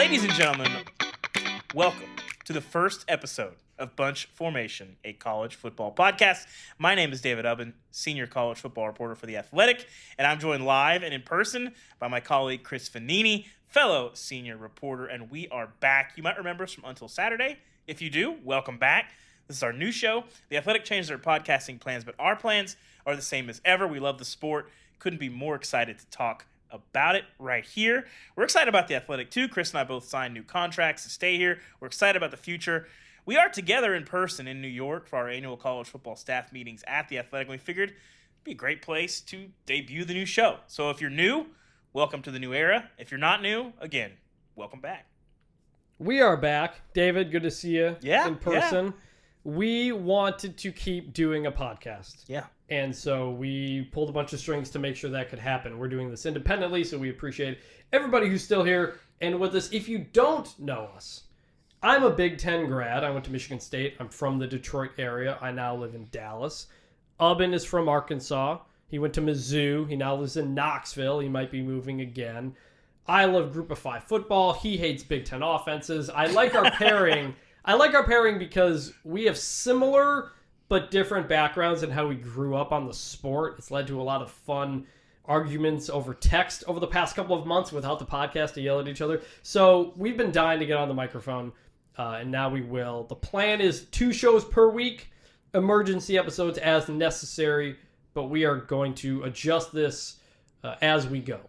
Ladies and gentlemen, welcome to the first episode of Bunch Formation, a college football podcast. My name is David Ubben, senior college football reporter for The Athletic, and I'm joined live and in person by my colleague Chris Vannini, fellow senior reporter, and we are back. You might remember us from Until Saturday. If you do, welcome back. This is our new show. The Athletic changed their podcasting plans, but our plans are the same as ever. We love the sport. Couldn't be more excited to talk about it right here. We're excited about The Athletic too. Chris and I both signed new contracts to stay here. We're excited about the future. We are together in person in New York for our annual college football staff meetings at The Athletic. We figured it'd be a great place to debut the new show. So if you're new, welcome to the new era. If you're not new, again, welcome back. We are back. David, good to see you in person. Yeah. We wanted to keep doing a podcast. Yeah. And so we pulled a bunch of strings to make sure that could happen. We're doing this independently, so we appreciate everybody who's still here and with us. If you don't know us, I'm a Big Ten grad. I went to Michigan State. I'm from the Detroit area. I now live in Dallas. Ubben is from Arkansas. He went to Mizzou. He now lives in Knoxville. He might be moving again. I love Group of Five football. He hates Big Ten offenses. I like our pairing. I like our pairing because we have similar but different backgrounds in how we grew up on the sport. It's led to a lot of fun arguments over text over the past couple of months without the podcast to yell at each other. So we've been dying to get on the microphone, and now we will. The plan is 2 shows per week, emergency episodes as necessary, but we are going to adjust this as we go.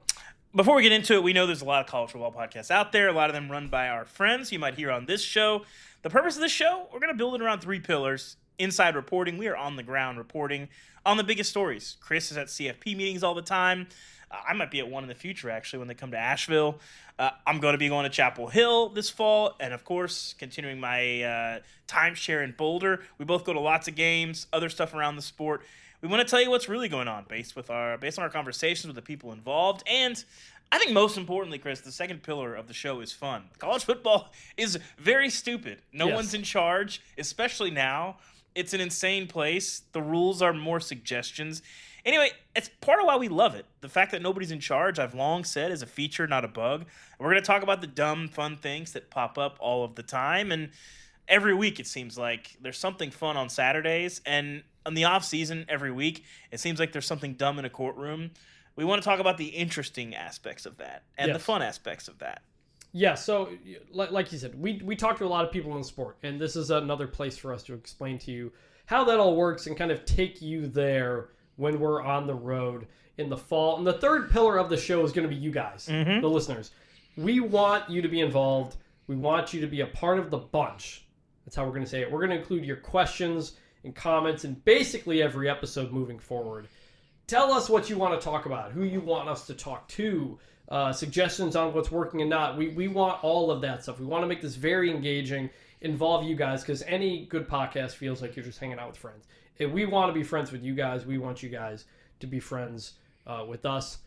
Before we get into it, we know there's a lot of college football podcasts out there, a lot of them run by our friends you might hear on this show. The purpose of this show, we're going to build it around 3 pillars. Inside reporting, we are on the ground reporting on the biggest stories. Chris is at CFP meetings all the time. I might be at one in the future, actually, when they come to Asheville. I'm going to be going to Chapel Hill this fall, and, of course, continuing my timeshare in Boulder. We both go to lots of games, other stuff around the sport. We want to tell you what's really going on based on our conversations with the people involved. And I think most importantly, Chris, the second pillar of the show is fun. College football is very stupid. No one's in charge, especially now. It's an insane place. The rules are more suggestions. Anyway, it's part of why we love it. The fact that nobody's in charge, I've long said, is a feature, not a bug. We're going to talk about the dumb, fun things that pop up all of the time. And every week, it seems like there's something fun on Saturdays. And in the off season, every week, it seems like there's something dumb in a courtroom. We want to talk about the interesting aspects of that and the fun aspects of that. Yeah, so like you said, we talk to a lot of people in the sport, and this is another place for us to explain to you how that all works and kind of take you there when we're on the road in the fall. And the third pillar of the show is going to be you guys, the listeners. We want you to be involved. We want you to be a part of the bunch. That's how we're going to say it. We're going to include your questions and comments in basically every episode moving forward. Tell us what you want to talk about, who you want us to talk to, suggestions on what's working and not. We want all of that stuff. We want to make this very engaging, involve you guys, because any good podcast feels like you're just hanging out with friends. If we want to be friends with you guys, we want you guys to be friends with us.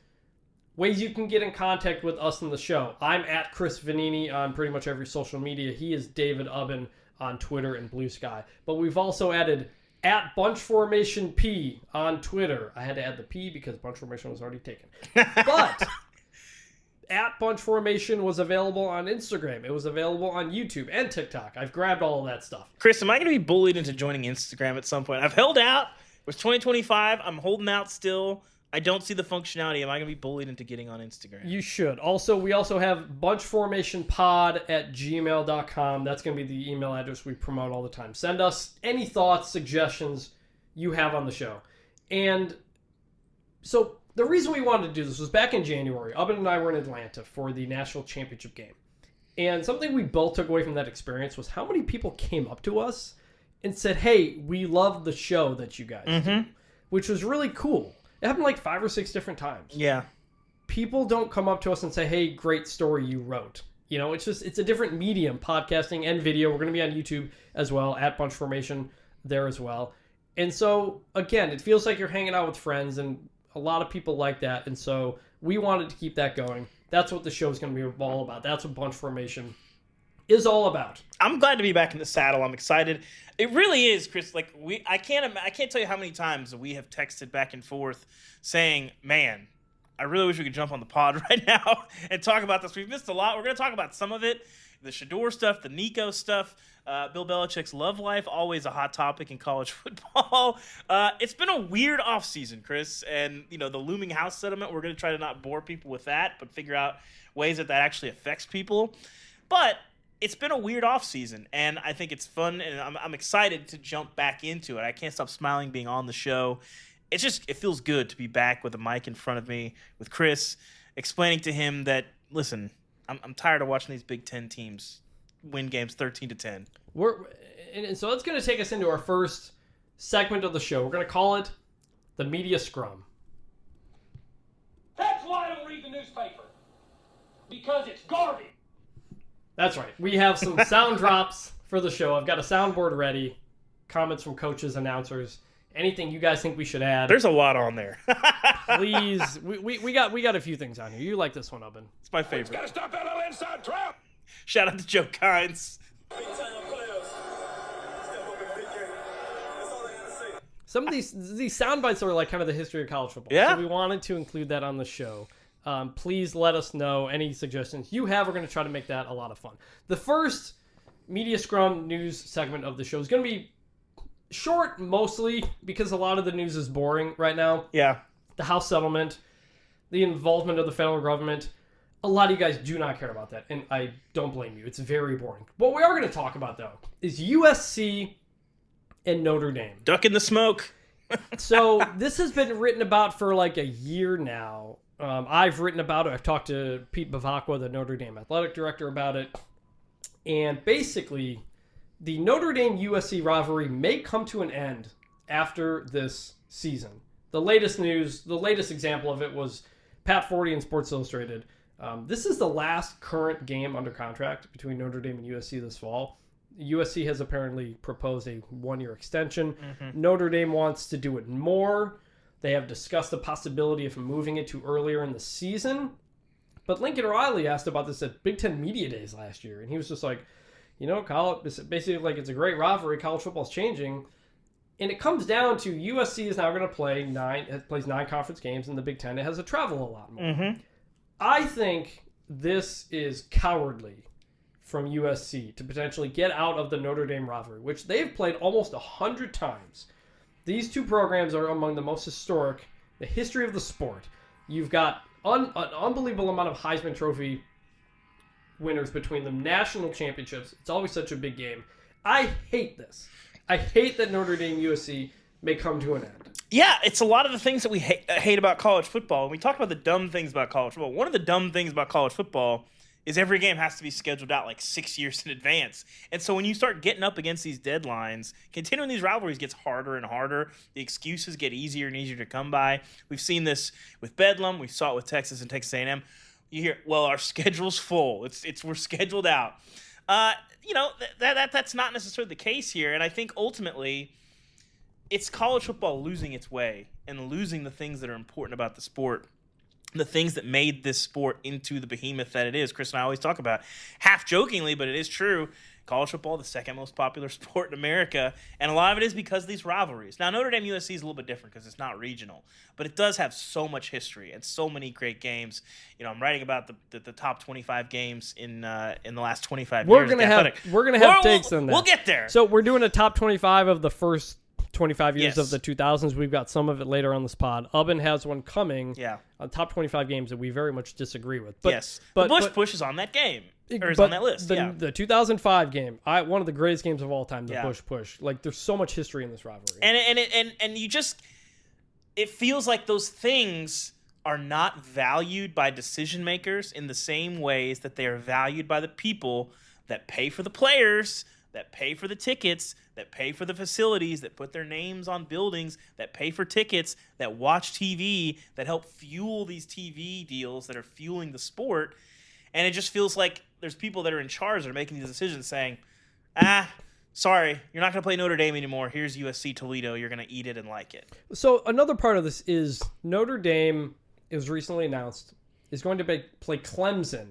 Ways you can get in contact with us in the show. I'm at Chris Vannini on pretty much every social media. He is David Ubben on Twitter and Blue Sky. But we've also added at Bunch Formation P on Twitter. I had to add the P because Bunch Formation was already taken. But at Bunch Formation was available on Instagram. It was available on YouTube and TikTok. I've grabbed all of that stuff. Chris, am I going to be bullied into joining Instagram at some point? I've held out. It was 2025. I'm holding out still. I don't see the functionality. Am I going to be bullied into getting on Instagram? You should. We also have bunchformationpod@gmail.com. That's going to be the email address we promote all the time. Send us any thoughts, suggestions you have on the show. And so the reason we wanted to do this was back in January. Ubben and I were in Atlanta for the national championship game. And something we both took away from that experience was how many people came up to us and said, hey, we love the show that you guys do, which was really cool. It happened like 5 or 6 different times. Yeah. People don't come up to us and say, hey, great story you wrote. You know, it's a different medium, podcasting and video. We're going to be on YouTube as well, at Bunch Formation there as well. And so, again, it feels like you're hanging out with friends, and a lot of people like that. And so we wanted to keep that going. That's what the show is going to be all about. That's what Bunch Formation is all about. I'm glad to be back in the saddle. I'm excited. It really is, Chris. Like I can't tell you how many times we have texted back and forth saying, "Man, I really wish we could jump on the pod right now and talk about this. We've missed a lot. We're going to talk about some of it, the Shador stuff, the Nico stuff, Bill Belichick's love life, always a hot topic in college football. It's been a weird offseason, Chris, and the looming house settlement, we're going to try to not bore people with that, but figure out ways that actually affects people. But it's been a weird offseason, and I think it's fun, and I'm excited to jump back into it. I can't stop smiling being on the show. It feels good to be back with a mic in front of me with Chris, explaining to him that, listen, I'm tired of watching these Big Ten teams win games 13-10. And so that's going to take us into our first segment of the show. We're going to call it the Media Scrum. That's why I don't read the newspaper. Because it's garbage. That's right. We have some sound drops for the show. I've got a soundboard ready. Comments from coaches, announcers. Anything you guys think we should add? There's a lot on there. Please. We got a few things on here. You like this one, Ubben. It's my favorite. Gotta stop that little inside trap. Shout out to Joe Kynes. Some of these sound bites are like kind of the history of college football. Yeah. So we wanted to include that on the show. Please let us know any suggestions you have. We're going to try to make that a lot of fun. The first Media Scrum news segment of the show is going to be short, mostly because a lot of the news is boring right now. Yeah. The House settlement, the involvement of the federal government. A lot of you guys do not care about that, and I don't blame you. It's very boring. What we are going to talk about, though, is USC and Notre Dame. Duck in the smoke. So this has been written about for like a year now. I've written about it. I've talked to Pete Bavacqua, the Notre Dame athletic director, about it. And basically, the Notre Dame-USC rivalry may come to an end after this season. The latest news, the latest example of it was Pat Forty in Sports Illustrated. This is the last current game under contract between Notre Dame and USC this fall. USC has apparently proposed a one-year extension. Mm-hmm. Notre Dame wants to do it more. They have discussed the possibility of moving it to earlier in the season. But Lincoln Riley asked about this at Big Ten Media Days last year, and he was just like, basically like it's a great rivalry. College football's changing. And it comes down to USC is now going to play plays 9 conference games in the Big Ten. It has to travel a lot more. Mm-hmm. I think this is cowardly from USC to potentially get out of the Notre Dame rivalry, which they've played almost 100 times. These two programs are among the most historic in the history of the sport. You've got an unbelievable amount of Heisman Trophy winners between them, national championships. It's always such a big game. I hate this. I hate that Notre Dame USC may come to an end. Yeah, it's a lot of the things that we hate about college football. When we talk about the dumb things about college football, one of the dumb things about college football is every game has to be scheduled out like 6 years in advance. And so when you start getting up against these deadlines, continuing these rivalries gets harder and harder. The excuses get easier and easier to come by. We've seen this with Bedlam. We saw it with Texas and Texas A&M. You hear, well, our schedule's full. We're scheduled out. That's not necessarily the case here. And I think ultimately it's college football losing its way and losing the things that are important about the sport. The things that made this sport into the behemoth that it is. Chris and I always talk about, half jokingly, but it is true, college football, the second most popular sport in America, and a lot of it is because of these rivalries. Now, Notre Dame USC is a little bit different because it's not regional, but it does have so much history and so many great games. I'm writing about the top 25 games in the last 25 years. We're gonna have takes on that. We'll get there. So we're doing a top 25 of the first 25 years Yes. of the 2000s. We've got some of it later on this pod. Ubben has one coming. Yeah. On top 25 games that we very much disagree with. Yes. The Bush push is on that game. Or is on that list. The 2005 game, one of the greatest games of all time, the Yeah. Bush push. Like, there's so much history in this rivalry. And you just, it feels like those things are not valued by decision makers in the same ways that they are valued by the people that pay for the players, that pay for the tickets, that pay for the facilities, that put their names on buildings, that pay for tickets, that watch TV, that help fuel these TV deals that are fueling the sport. And it just feels like there's people that are in charge that are making these decisions saying, sorry, you're not going to play Notre Dame anymore. Here's USC Toledo. You're going to eat it and like it. So another part of this is Notre Dame, it was recently announced, is going to play Clemson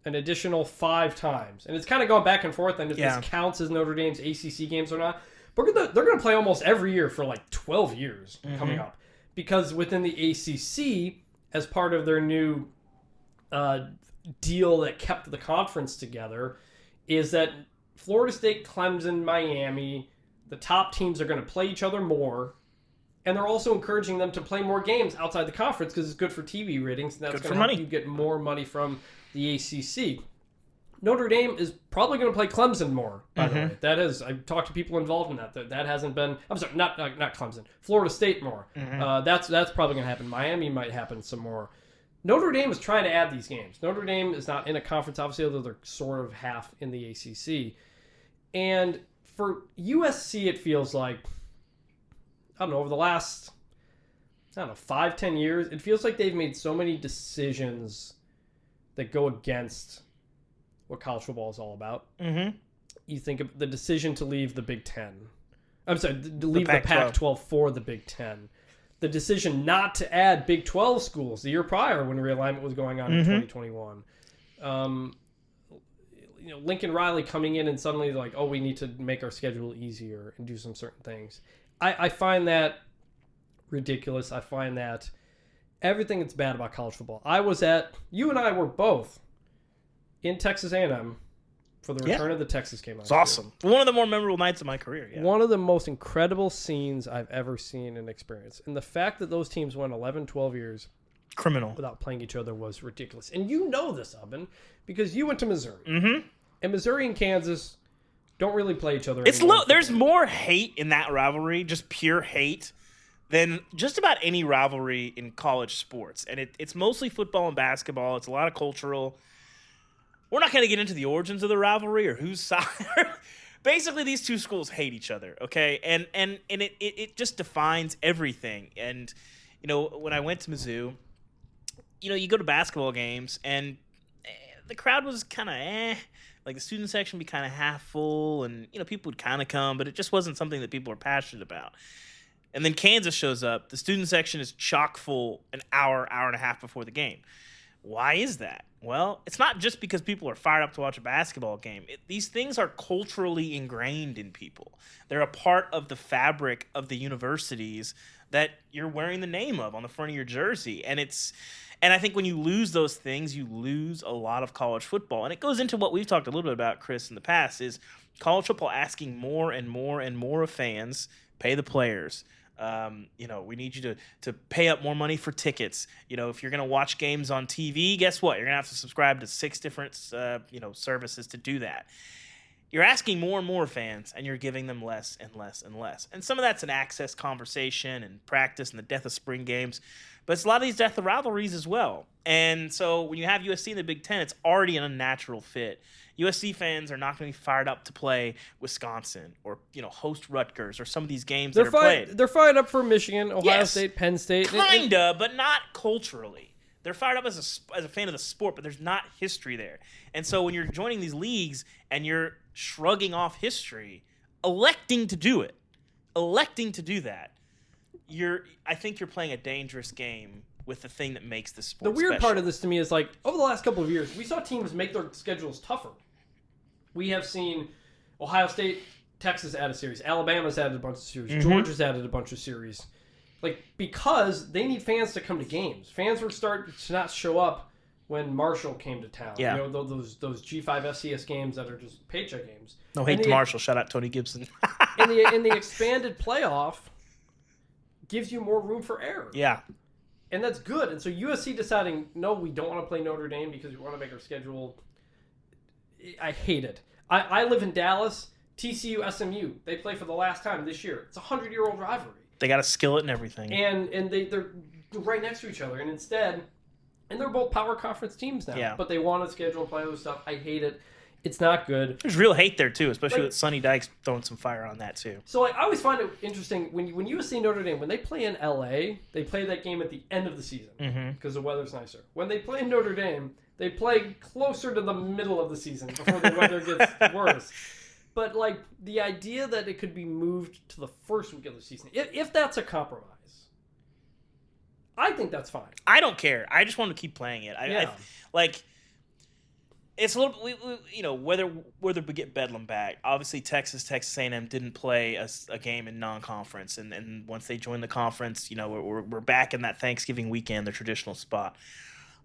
an additional 5 times. And it's kind of going back and forth on if this counts as Notre Dame's ACC games or not. But they're going to play almost every year for like 12 years coming up. Because within the ACC, as part of their new deal that kept the conference together is that Florida State, Clemson, Miami, the top teams are going to play each other more, and they're also encouraging them to play more games outside the conference because it's good for TV ratings, and that's going to help you get more money from the ACC. Notre Dame is probably going to play Clemson more, by the way. That is, I've talked to people involved in that. That hasn't been, I'm sorry, not Clemson, Florida State more. That's probably going to happen. Miami might happen some more. Notre Dame is trying to add these games. Notre Dame is not in a conference, obviously, although they're sort of half in the ACC. And for USC, it feels like, I don't know, over the last, 5-10 years, it feels like they've made so many decisions that go against what college football is all about. You think of the decision to leave the Big Ten. I'm sorry, to leave the Pac-12 for the Big Ten. The decision not to add Big 12 schools the year prior when realignment was going on in 2021. Lincoln Riley coming in and suddenly like, oh, we need to make our schedule easier and do some certain things. I find that ridiculous. I find that everything that's bad about college football. You and I were both in Texas A&M for the return of the Texas game. It's awesome. One of the more memorable nights of my career. Yeah. One of the most incredible scenes I've ever seen and experienced. And the fact that those teams went 11, 12 years criminal without playing each other was ridiculous. And you know this, Ubben, because you went to Missouri. And Missouri and Kansas don't really play each other. There's more hate in that rivalry, just pure hate, than just about any rivalry in college sports. And it's mostly football and basketball. It's a lot of cultural. We're not going to get into the origins of the rivalry or whose side. Basically, these two schools hate each other, okay? And it just defines everything. And, when I went to Mizzou, you go to basketball games, and the crowd was kind of Like, the student section would be kind of half full, and, people would kind of come, but it just wasn't something that people were passionate about. And then Kansas shows up. The student section is chock full an hour and a half before the game. Why is that? Well, it's not just because people are fired up to watch a basketball game. These things are culturally ingrained in people. They're a part of the fabric of the universities that you're wearing the name of on the front of your jersey. And I think when you lose those things, you lose a lot of college football. And it goes into what we've talked a little bit about, Chris, in the past, is college football asking more and more and more of fans, pay the players. We need you to pay up more money for tickets. If you're going to watch games on TV, guess what? You're going to have to subscribe to 6 different, services to do that. You're asking more and more fans, and you're giving them less and less and less. And some of that's an access conversation and practice and the death of spring games. But it's a lot of these death of rivalries as well. And so when you have USC in the Big Ten, it's already an unnatural fit. USC fans are not going to be fired up to play Wisconsin or, host Rutgers or some of these games that are played. They're fired up for Michigan, Ohio State, Penn State. Kinda, but not culturally. They're fired up as a fan of the sport, but there's not history there. And so when you're joining these leagues and you're shrugging off history, electing to do that, I think you're playing a dangerous game with the thing that makes the sport The weird special. part of this to me is, like, over the last couple of years, we saw teams make their schedules tougher. We have seen Ohio State, Texas add a series. Alabama's added a bunch of series. Georgia's added a bunch of series. Like, because they need fans to come to games. Fans were starting to not show up when Marshall came to town. Yeah. Those G5 FCS games that are just paycheck games. No hate to Marshall. Shout out Tony Gibson. and the expanded playoff gives you more room for error. Yeah. And that's good. And so USC deciding, no, we don't want to play Notre Dame because we want to make our schedule. I hate it. I live in Dallas. TCU, SMU, they play for the last time this year. It's a 100-year-old rivalry. They got a skillet and everything. And they're right next to each other. And instead, and they're both power conference teams now. Yeah. But they want to schedule and play other stuff. I hate it. It's not good. There's real hate there, too, especially with Sonny Dykes throwing some fire on that, too. So I always find it interesting when USC Notre Dame, when they play in LA, they play that game at the end of the season because the weather's nicer. When they play in Notre Dame, they play closer to the middle of the season before the weather gets worse. But, like, the idea that it could be moved to the first week of the season, if that's a compromise, I think that's fine. I don't care. I just want to keep playing it. it's a little, whether we get Bedlam back. Obviously, Texas A&M didn't play a game in non-conference, and once they joined the conference, we're back in that Thanksgiving weekend, the traditional spot.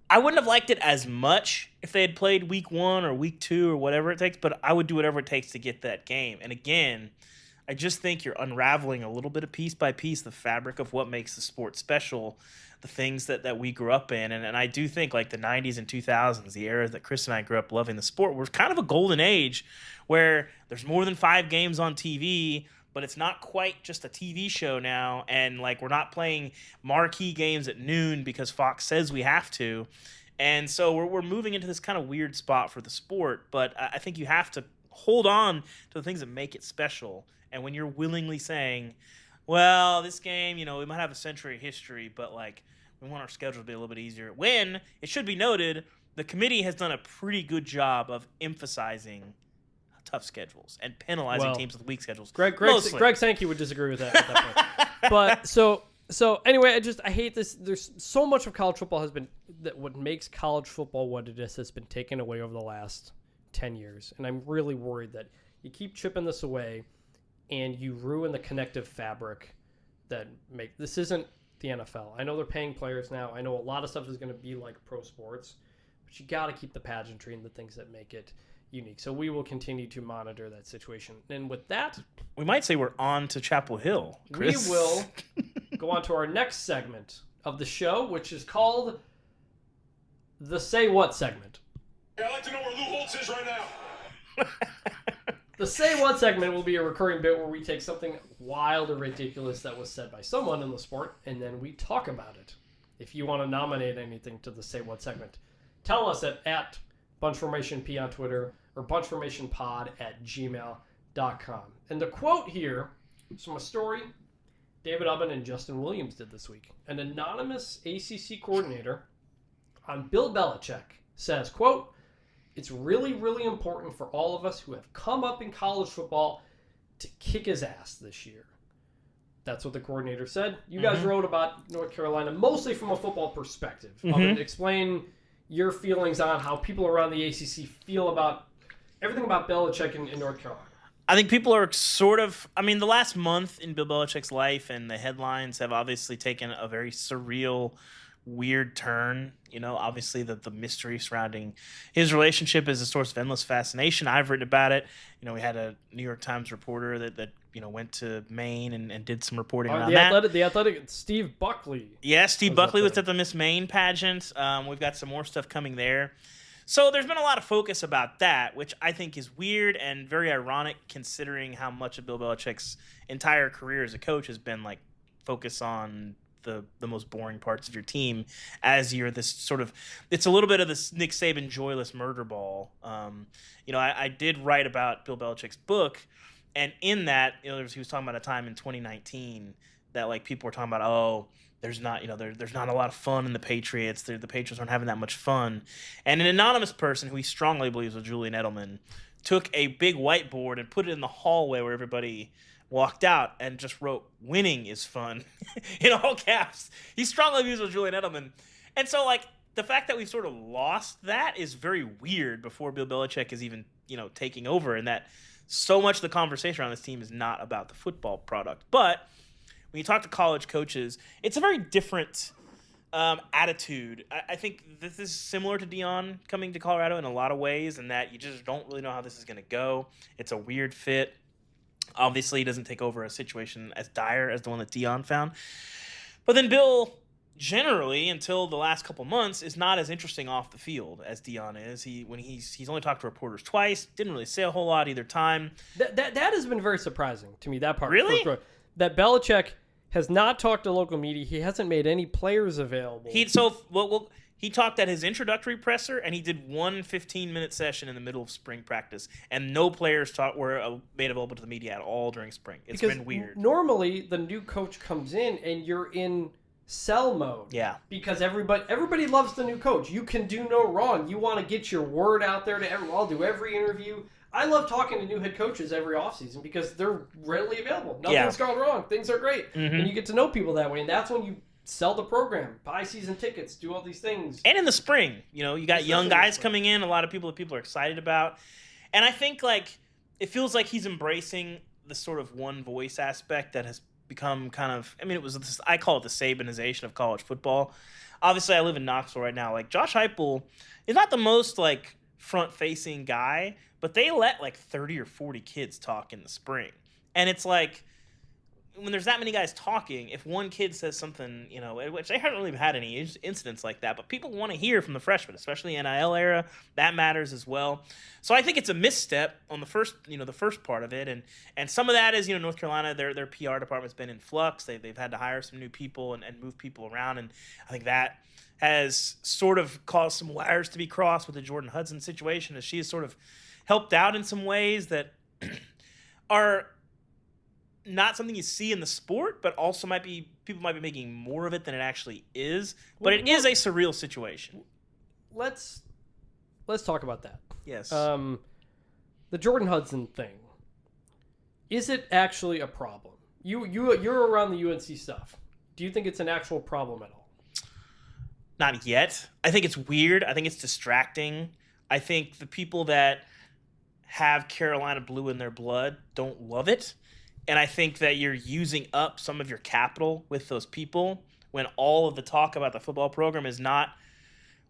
I wouldn't have liked it as much if they had played week 1 or week 2 or whatever it takes, but I would do whatever it takes to get that game. And again, I just think you're unraveling a little bit of piece by piece the fabric of what makes the sport special, the things that we grew up in. And I do think like the 90s and 2000s, the era that Chris and I grew up loving the sport, was kind of a golden age where there's more than 5 games on TV, but it's not quite just a TV show now. And like, we're not playing marquee games at noon because Fox says we have to. And so we're moving into this kind of weird spot for the sport. But I think you have to hold on to the things that make it special. And when you're willingly saying, well, this game, we might have a century of history, but like, we want our schedule to be a little bit easier. When, it should be noted, the committee has done a pretty good job of emphasizing tough schedules and penalizing teams with weak schedules. Greg Sankey would disagree with that at that point. But so anyway, I hate this. There's so much of college football that what makes college football what it is has been taken away over the last 10 years. And I'm really worried that you keep chipping this away and you ruin the connective fabric that this isn't the NFL. I know they're paying players now. I know a lot of stuff is going to be like pro sports, but you got to keep the pageantry and the things that make it unique. So we will continue to monitor that situation. And with that, we might say we're on to Chapel Hill, Chris. We will go on to our next segment of the show, which is called the Say What segment. I'd like to know where Lou Holtz is right now. The Say What segment will be a recurring bit where we take something wild or ridiculous that was said by someone in the sport, and then we talk about it. If you want to nominate anything to the Say What segment, tell us at BunchFormationP on Twitter or BunchFormationPod@gmail.com. And the quote here is from a story David Ubben and Justin Williams did this week. An anonymous ACC coordinator on Bill Belichick says, quote, "It's really, really important for all of us who have come up in college football to kick his ass this year." That's what the coordinator said. You guys wrote about North Carolina mostly from a football perspective. Explain your feelings on how people around the ACC feel about everything about Belichick in North Carolina. I think people are the last month in Bill Belichick's life and the headlines have obviously taken a very surreal, weird turn. Obviously the mystery surrounding his relationship is a source of endless fascination. I've written about it. We had a New York Times reporter that went to Maine and did some reporting around that. The Athletic, Steve Buckley. Yeah, Steve Buckley was at the Miss Maine pageant. We've got some more stuff coming there. So there's been a lot of focus about that, which I think is weird and very ironic considering how much of Bill Belichick's entire career as a coach has been like focus on the most boring parts of your team as you're this sort of, it's a little bit of this Nick Saban joyless murder ball. I did write about Bill Belichick's book, and in that, he was talking about a time in 2019 that like people were talking about, there's not a lot of fun in the Patriots. The Patriots aren't having that much fun. And an anonymous person who he strongly believes was Julian Edelman took a big whiteboard and put it in the hallway where everybody walked out and just wrote, "Winning is fun," in all caps. He strongly believes it was Julian Edelman. And so like the fact that we've sort of lost that is very weird before Bill Belichick is even, taking over, and that so much of the conversation around this team is not about the football product. But when you talk to college coaches, it's a very different attitude. I think this is similar to Deion coming to Colorado in a lot of ways, in that you just don't really know how this is going to go. It's a weird fit. Obviously, he doesn't take over a situation as dire as the one that Deion found. But then Bill, generally, until the last couple months, is not as interesting off the field as Deion is. He's only talked to reporters twice, didn't really say a whole lot either time. That has been very surprising to me, that part. Really? That Belichick has not talked to local media. He hasn't made any players available. He talked at his introductory presser, and he did one 15-minute session in the middle of spring practice, and no players were made available to the media at all during spring. It's been weird. Normally, the new coach comes in, and you're in sell mode. Yeah. Because everybody loves the new coach. You can do no wrong. You want to get your word out there to everyone. I'll do every interview. I love talking to new head coaches every offseason because they're readily available. Nothing's gone wrong. Things are great. And you get to know people that way, and that's when you sell the program, buy season tickets, do all these things. And in the spring, you got Especially young in the guys spring. coming in, a lot of people that people are excited about. And I think, like, it feels like he's embracing the sort of one voice aspect that has become kind of, I mean, I call it the Sabanization of college football. Obviously, I live in Knoxville right now. Like, Josh Heupel is not the most, like, front-facing guy, but they let, like, 30 or 40 kids talk in the spring. And it's like, when there's that many guys talking, if one kid says something, which they haven't really had any incidents like that, but people want to hear from the freshmen, especially NIL era. That matters as well. So I think it's a misstep on the first part of it, and some of that is, North Carolina, their PR department's been in flux. They've had to hire some new people and move people around, and I think that has sort of caused some wires to be crossed with the Jordan Hudson situation, as she has sort of helped out in some ways that are not something you see in the sport, but also people might be making more of it than it actually is. But it is a surreal situation. Let's talk about that. Yes. The Jordan Hudson thing. Is it actually a problem? You're around the UNC stuff. Do you think it's an actual problem at all? Not yet. I think it's weird. I think it's distracting. I think the people that have Carolina blue in their blood don't love it. And I think that you're using up some of your capital with those people when all of the talk about the football program is not,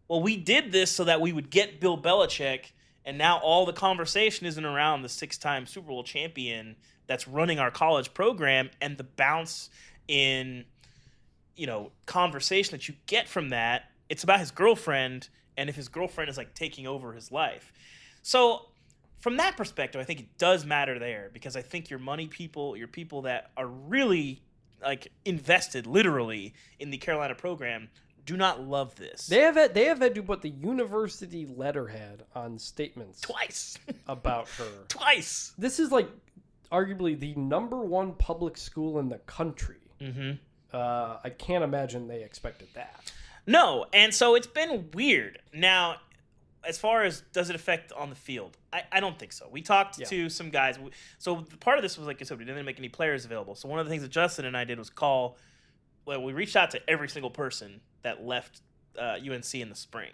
well, we did this so that we would get Bill Belichick, and now all the conversation isn't around the 6-time Super Bowl champion that's running our college program and the bounce in, conversation that you get from that. It's about his girlfriend, and if his girlfriend is, like, taking over his life. So from that perspective, I think it does matter there, because I think your money people, your people that are really, like, invested literally in the Carolina program do not love this. They have had to put the university letterhead on statements Twice. about her. Twice. This is, like, arguably the #1 public school in the country. Mm-hmm. I can't imagine they expected that. No, and so it's been weird. Now, as far as does it affect on the field, I don't think so. We talked to some guys. So part of this was, like I said, we didn't make any players available. So one of the things that we reached out to every single person that left UNC in the spring.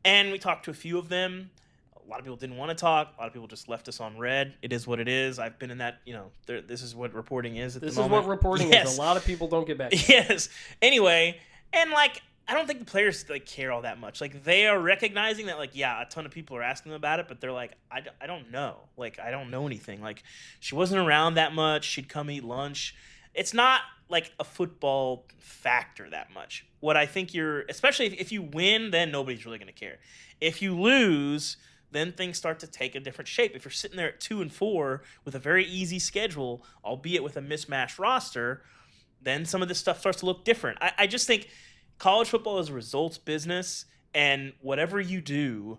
And we talked to a few of them. A lot of people didn't want to talk. A lot of people just left us on red. It is what it is. I've been in that, this is what reporting is at the moment. This is what reporting is. A lot of people don't get back to you. Yes. Anyway, and, like, I don't think the players, like, care all that much. Like, they are recognizing that, like, yeah, a ton of people are asking them about it, but they're like, I don't know. Like, I don't know anything. Like, she wasn't around that much. She'd come eat lunch. It's not, like, a football factor that much. What I think especially if you win, then nobody's really going to care. If you lose, then things start to take a different shape. If you're sitting there at 2-4 with a very easy schedule, albeit with a mismatched roster, then some of this stuff starts to look different. I just think college football is a results business, and whatever you do,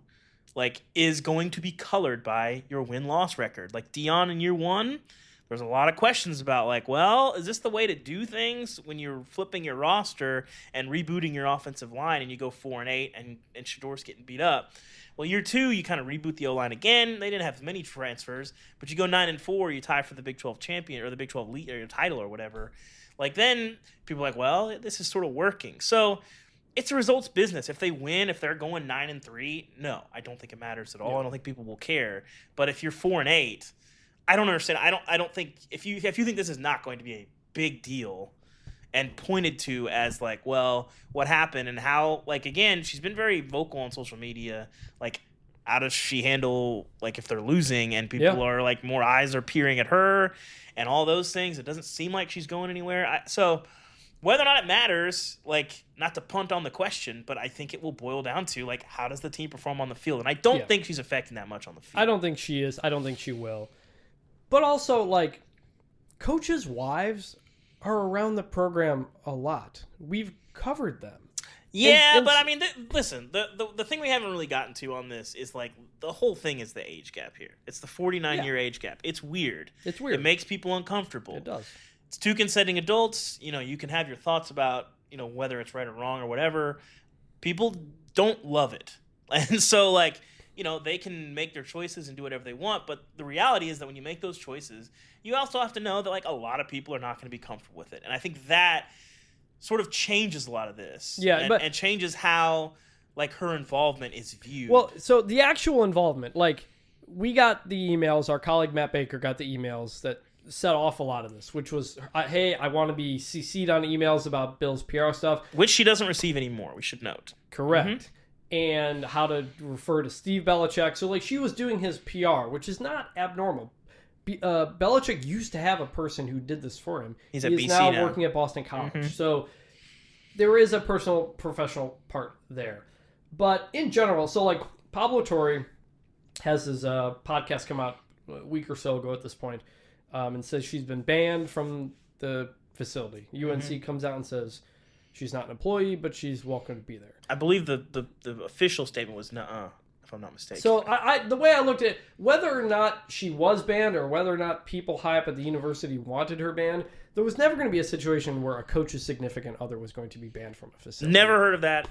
like, is going to be colored by your win-loss record. Like Deion in year 1, there's a lot of questions about, like, well, is this the way to do things when you're flipping your roster and rebooting your offensive line and you go 4-8 and Shador's getting beat up? Well, year 2, you kind of reboot the O-line again. They didn't have as many transfers, but you go 9-4, you tie for the Big 12 champion or the Big 12 league or your title or whatever. Like, then people are like, well, this is sort of working. So it's a results business. If they win, if they're going 9-3, no, I don't think it matters at all. I don't think people will care. But if you're 4-8, I don't understand. I don't think if you think this is not going to be a big deal and pointed to as, like, well, what happened and how, like, again, she's been very vocal on social media, like, how does she handle, like, if they're losing and people are, like, more eyes are peering at her and all those things. It doesn't seem like she's going anywhere. So whether or not it matters, like, not to punt on the question, but I think it will boil down to, like, how does the team perform on the field? And I don't think she's affecting that much on the field. I don't think she is. I don't think she will. But also, like, coaches' wives are around the program a lot. We've covered them. Yeah, but I mean, listen, the thing we haven't really gotten to on this is, like, the whole thing is the age gap here. It's the 49-year age gap. It's weird. It's weird. It makes people uncomfortable. It does. It's 2 consenting adults. You can have your thoughts about, whether it's right or wrong or whatever. People don't love it. And so, like, they can make their choices and do whatever they want, but the reality is that when you make those choices, you also have to know that, like, a lot of people are not going to be comfortable with it. And I think that sort of changes a lot of this. Yeah, and changes how like her involvement is viewed. Well, so the actual involvement, like we got the emails, our colleague Matt Baker got the emails that set off a lot of this, which was, hey, I want to be CC'd on emails about Bill's PR stuff. Which she doesn't receive anymore, we should note. Correct. Mm-hmm. And how to refer to Steve Belichick. So like she was doing his PR, which is not abnormal. Belichick used to have a person who did this for him. He's at BC now working at Boston College. Mm-hmm. So there is a personal, professional part there. But in general, so like Pablo Torre has his podcast come out a week or so ago at this point, and says she's been banned from the facility. UNC comes out and says she's not an employee, but she's welcome to be there. I believe the official statement was nuh-uh, if I'm not mistaken. So I the way I looked at it, whether or not she was banned or whether or not people high up at the university wanted her banned, there was never going to be a situation where a coach's significant other was going to be banned from a facility. Never heard of that.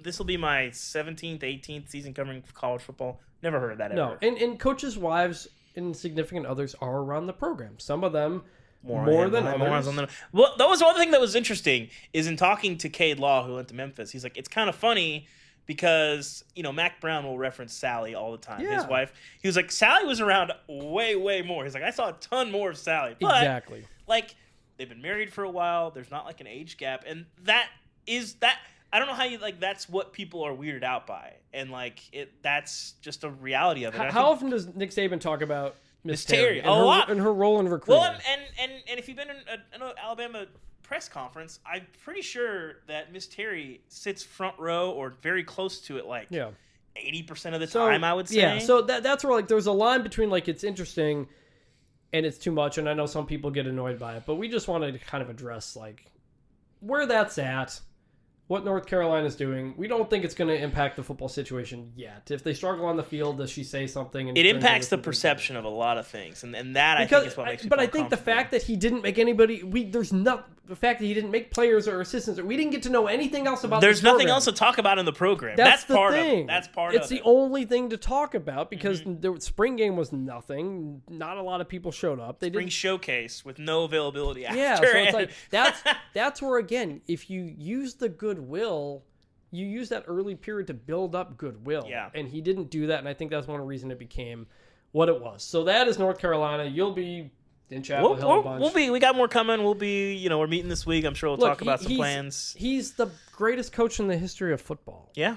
This will be my 17th, 18th season covering college football. Never heard of that ever. No, and coaches' wives and significant others are around the program. Some of them more than others. Well, that was one thing that was interesting is in talking to Cade Law, who went to Memphis. He's like, it's kind of funny because, Mac Brown will reference Sally all the time, his wife. He was like, Sally was around way, way more. He's like, I saw a ton more of Sally. But, exactly. Like, they've been married for a while. There's not like an age gap. And that I don't know how you that's what people are weirded out by, and that's just a reality of it. How often does Nick Saban talk about Miss Terry a lot and her role in recruiting? Well, and if you've been in an Alabama press conference, I'm pretty sure that Miss Terry sits front row or very close to it, 80% of the time. I would say. Yeah. So that's where there's a line between it's interesting and it's too much, and I know some people get annoyed by it, but we just wanted to kind of address where that's at. What North Carolina's doing. We don't think it's going to impact the football situation yet. If they struggle on the field, does she say something? And it impacts the perception of a lot of things, and that I think is what makes people But I think the fact that he didn't make anybody, the fact that he didn't make players or assistants, we didn't get to know anything else about. There's nothing else to talk about in the program. That's the part thing. of it. That's part of it. It's the only thing to talk about because the spring game was nothing. Not a lot of people showed up. Spring showcase with no availability after. Yeah, so it's that's where again, if you use the goodwill, you use that early period to build up goodwill. Yeah. And he didn't do that, and I think that's one reason it became what it was. So that is North Carolina. You'll be in Chapel Hill a bunch. We got more coming. We'll be, we're meeting this week. I'm sure we'll talk about some plans. He's the greatest coach in the history of football. Yeah.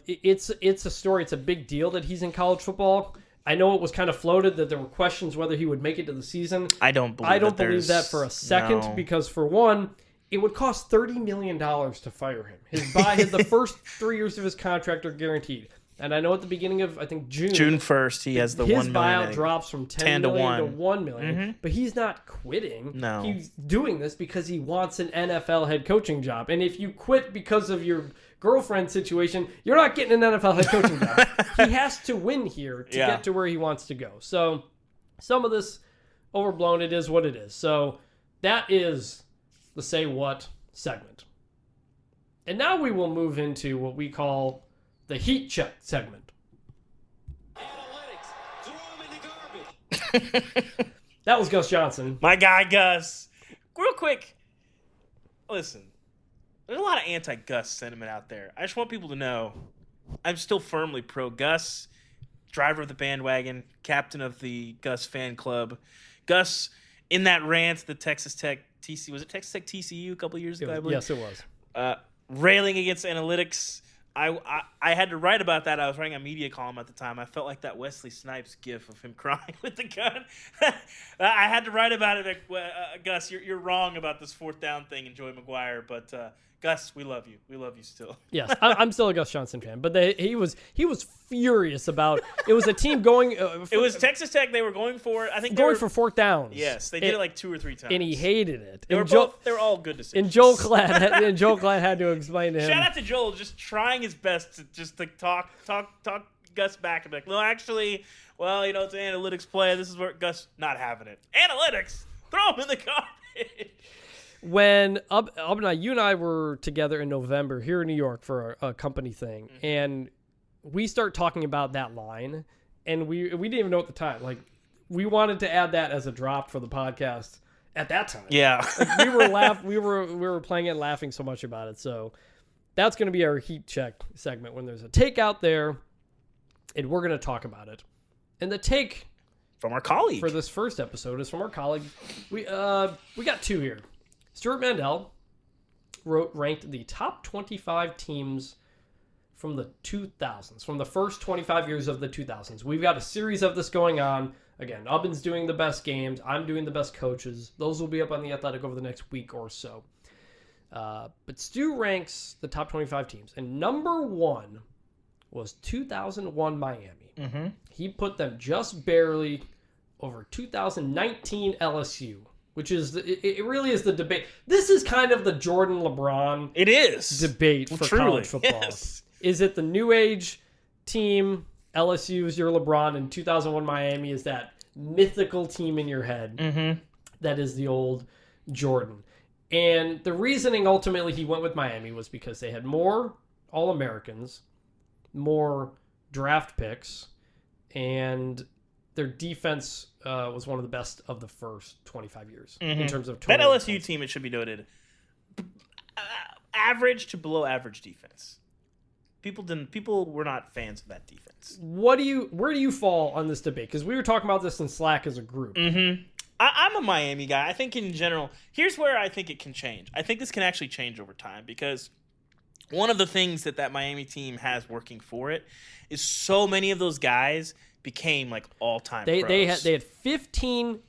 It's a story. It's a big deal that he's in college football. I know it was kind of floated that there were questions whether he would make it to the season. I don't believe that for a second because for one, it would cost $30 million to fire him. The first 3 years of his contract are guaranteed. And I know at the beginning of, I think, June 1st, he has the $1 million. His buyout drops from $10 million to $1 million. Mm-hmm. But he's not quitting. No. He's doing this because he wants an NFL head coaching job. And if you quit because of your girlfriend situation, you're not getting an NFL head coaching job. He has to win here to get to where he wants to go. So some of this overblown, it is what it is. So that is the Say What segment. And now we will move into what we call the Heat Check segment. Analytics, throw him in the garbage. That was Gus Johnson. My guy, Gus. Real quick, listen, there's a lot of anti-Gus sentiment out there. I just want people to know I'm still firmly pro-Gus, driver of the bandwagon, captain of the Gus fan club. Gus, in that rant, the Texas Tech TCU a couple years ago, I believe? Yes, it was. Railing against analytics. I had to write about that. I was writing a media column at the time. I felt like that Wesley Snipes gif of him crying with the gun. I had to write about it. Gus, you're wrong about this fourth down thing in Joey McGuire, but Gus, we love you. We love you still. Yes, I'm still a Gus Johnson fan, but he was furious about it. Was a team going. It was Texas Tech. They were going for it. I think for fourth downs. Yes, they did it 2 or 3 times, and he hated it. They were all good decisions. And Joel Klatt had to explain to him. Shout out to Joel, just trying his best to talk Gus back and be like, no, actually, it's an analytics play. This is where Gus not having it. Analytics, throw him in the garbage. When you and I were together in November here in New York for a company thing, and we start talking about that line, and we didn't even know at the time. We wanted to add that as a drop for the podcast, at that time. Yeah. Like, we were playing it and laughing so much about it. So that's going to be our heat check segment when there's a take out there, and we're going to talk about it. And the take From our colleague. for this first episode is from our colleague. We got two here. Stuart Mandel ranked the top 25 teams from the 2000s, from the first 25 years of the 2000s. We've got a series of this going on. Again, Ubben's doing the best games. I'm doing the best coaches. Those will be up on The Athletic over the next week or so. But Stu ranks the top 25 teams. And number one was 2001 Miami. Mm-hmm. He put them just barely over 2019 LSU, which is, it really is the debate. This is kind of the Jordan LeBron It is. debate for Truly, college football. yes. Is it the new age team, LSU is your LeBron, and 2001 Miami is that mythical team in your head that is the old Jordan? And the reasoning ultimately he went with Miami was because they had more All-Americans, more draft picks, and their defense was one of the best of the first 25 years in terms of That total LSU defense. team, it should be noted, average to below average defense. People were not fans of that defense. Where do you fall on this debate? Because we were talking about this in Slack as a group. I'm a Miami guy. I think in general, here's where I think it can change. I think this can actually change over time because one of the things that Miami team has working for it is so many of those guys became like all-time pros. They had 15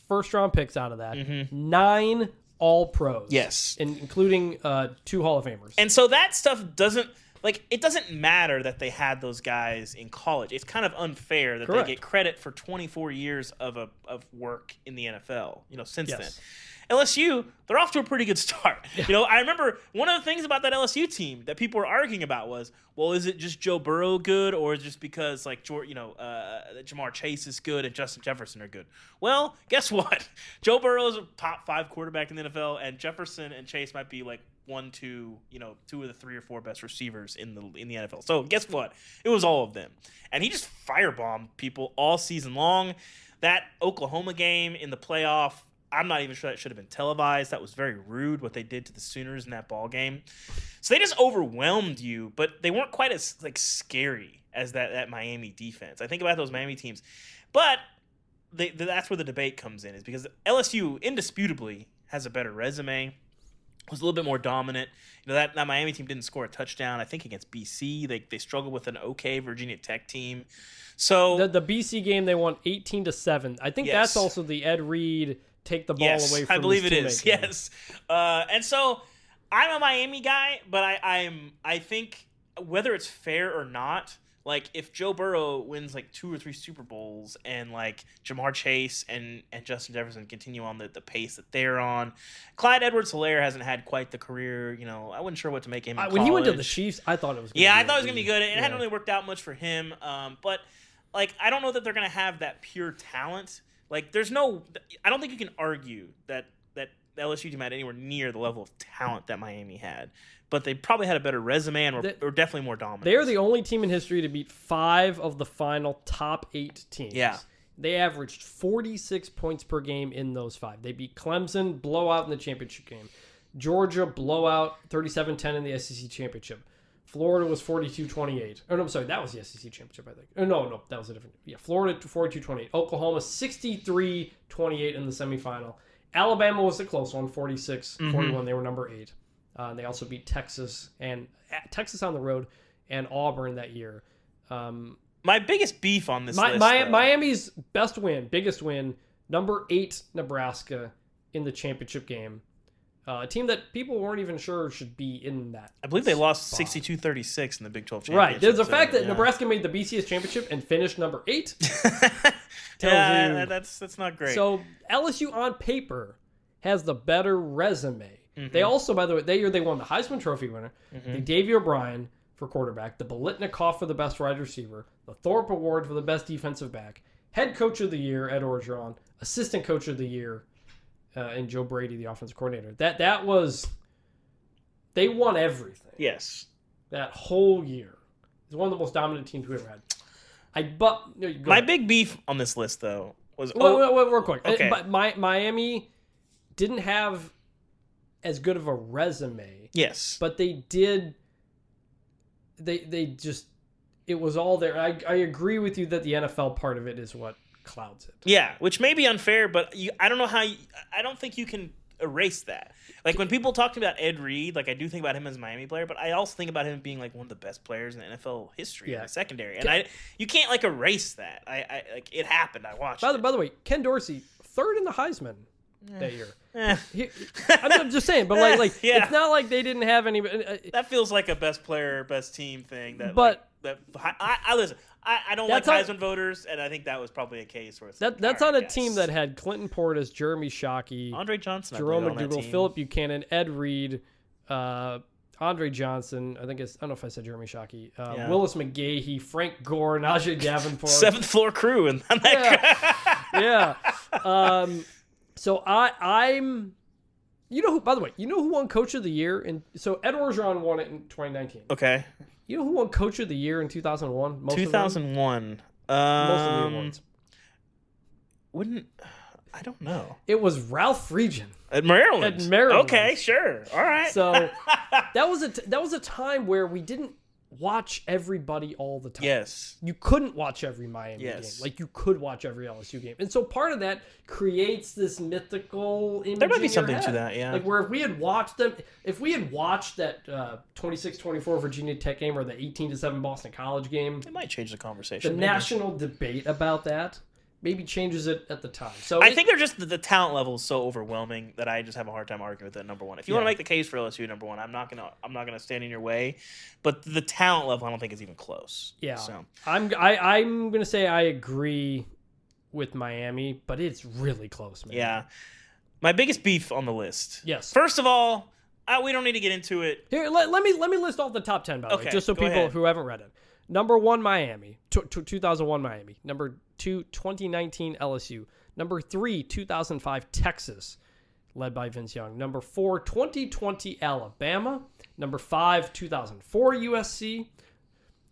first-round picks out of that, 9 All-Pros. Yes. Including 2 Hall of Famers. And so that stuff doesn't it doesn't matter that they had those guys in college. It's kind of unfair that Correct. they get credit for 24 years of work in the NFL, since Yes. then. LSU, they're off to a pretty good start. I remember one of the things about that LSU team that people were arguing about was, well, is it just Joe Burrow good, or is it just because Jamar Chase is good and Justin Jefferson are good? Well, guess what? Joe Burrow is a top 5 quarterback in the NFL, and Jefferson and Chase might be like 2 of the 3 or 4 best receivers in the NFL. So guess what? It was all of them, and he just firebombed people all season long. That Oklahoma game in the playoff, I'm not even sure that should have been televised. That was very rude what they did to the Sooners in that ball game. So they just overwhelmed you, but they weren't quite as scary as that Miami defense. I think about those Miami teams, but that's where the debate comes in, is because LSU indisputably has a better resume. Was a little bit more dominant. That Miami team didn't score a touchdown, I think, against BC. They struggled with an okay Virginia Tech team. So The BC game, they won 18-7. I think that's also the Ed Reed take the ball away from I believe his it teammate is. game. Yes. And so I'm a Miami guy, but I think whether it's fair or not, if Joe Burrow wins 2 or 3 Super Bowls and Jamar Chase and Justin Jefferson continue on the pace that they're on, Clyde Edwards-Helaire hasn't had quite the career. I wasn't sure what to make him in when he went to the college. Chiefs, I thought it was I thought it was going to be good. It hadn't really worked out much for him. But I don't know that they're going to have that pure talent. I don't think you can argue that the LSU team had anywhere near the level of talent that Miami had. But they probably had a better resume and were definitely more dominant. They are the only team in history to beat 5 of the final top 8 teams. Yeah. They averaged 46 points per game in those 5. They beat Clemson, blowout in the championship game. Georgia, blowout, 37-10 in the SEC championship. Florida was 42-28. Oh, no, I'm sorry. That was the SEC championship, I think. Oh, no, that was a different. Yeah, Florida 42-28. Oklahoma 63-28 in the semifinal. Alabama was the close one, 46-41. They were number 8. They also beat Texas on the road and Auburn that year. My biggest beef on this list, Miami's biggest win, number 8 Nebraska in the championship game. A team that people weren't even sure should be in that. I believe they lost spot. 62-36 in the Big 12 championship. Right. There's a fact that yeah. Nebraska made the BCS championship and finished number 8. Yeah, that's not great. So LSU on paper has the better resume. They also, by the way, that year they won the Heisman Trophy winner, the Davey O'Brien for quarterback, the Biletnikoff for the best wide receiver, the Thorpe Award for the best defensive back, head coach of the year, Ed Orgeron, assistant coach of the year, and Joe Brady, the offensive coordinator. That was, they won everything. Yes. That whole year. It's one of the most dominant teams we ever had. My big beef on this list, though, was... real quick. Okay. But Miami didn't have as good of a resume. Yes. But they did. They just, it was all there. I agree with you that the NFL part of it is what clouds it. Yeah, which may be unfair, but I don't know how. I don't think you can erase that. Like when people talk about Ed Reed, like I do think about him as a Miami player, but I also think about him being like one of the best players in the NFL history in the secondary, and you can't like erase that. I like it happened. I watched. By the way, Ken Dorsey, 3rd in the Heisman that year. I'm just saying, but like it's not like they didn't have any. That feels like a best player, best team thing. That, but I listen. I don't like Heisman voters, and I think that was probably a case where it's that's on a team that had Clinton Portis, Jeremy Shockey, Andre Johnson, Jerome McDougal, Philip Buchanan, Ed Reed, Andre Johnson. I don't know if I said Jeremy Shockey. Willis McGahee, Frank Gore, Najee Davenport. 7th floor crew, and yeah. So I'm. You know who? By the way, you know who won Coach of the Year? So Ed Orgeron won it in 2019. Okay. You know who won Coach of the Year in 2001? 2001. Most of the awards. I don't know. It was Ralph Friedgen At Maryland. Okay, sure. All right. So that was a time where we didn't watch everybody all the time. Yes. You couldn't watch every Miami game. Like you could watch every LSU game. And so part of that creates this mythical image. There might be in your something head. to that, yeah. Like where if we had watched that 26-24 Virginia Tech game or the 18-7 Boston College game, it might change the conversation. The national debate about that maybe changes it at the time. So I think they're just the talent level is so overwhelming that I just have a hard time arguing with it. Number one, if you want to make the case for LSU number one, I'm not gonna stand in your way. But the talent level, I don't think is even close. Yeah, so I'm gonna say I agree with Miami, but it's really close, man. Yeah, my biggest beef on the list. Yes. First of all, we don't need to get into it. Here, let me list off the top 10 by the way, just so people ahead. who haven't read it. Number 1, Miami. 2001 Miami. Number 2, 2019 LSU. Number 3, 2005 Texas, led by Vince Young. Number 4, 2020 Alabama. Number 5, 2004 USC.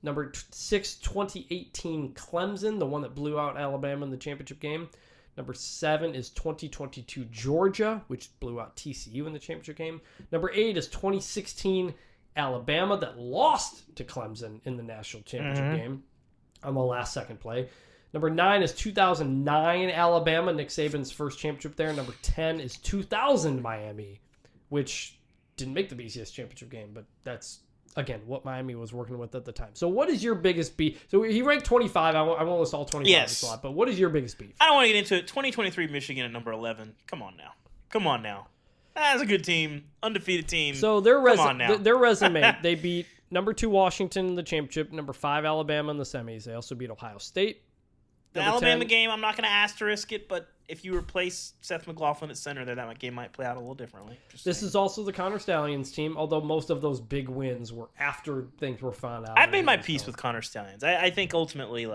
Number 6, 2018 Clemson, the one that blew out Alabama in the championship game. Number 7 is 2022 Georgia, which blew out TCU in the championship game. Number 8 is 2016 Alabama that lost to Clemson in the national championship game on the last second play. Number 9 is 2009 Alabama, Nick Saban's first championship there. Number 10 is 2000 Miami, which didn't make the BCS championship game, but that's, again, what Miami was working with at the time. So what is your biggest beef? So he ranked 25. I won't list all 25 Yes. this lot, but what is your biggest beef? I don't want to get into it. 2023 Michigan at number 11. Come on now. That's a good team, undefeated team. So their resume, they beat number 2 Washington in the championship, number 5 Alabama in the semis. They also beat Ohio State. The Alabama game, I'm not going to asterisk it, but if you replace Seth McLaughlin at center there, that game might play out a little differently. This is also the Connor Stallions team, although most of those big wins were after things were found out. I've made my peace with Connor Stallions. I think ultimately,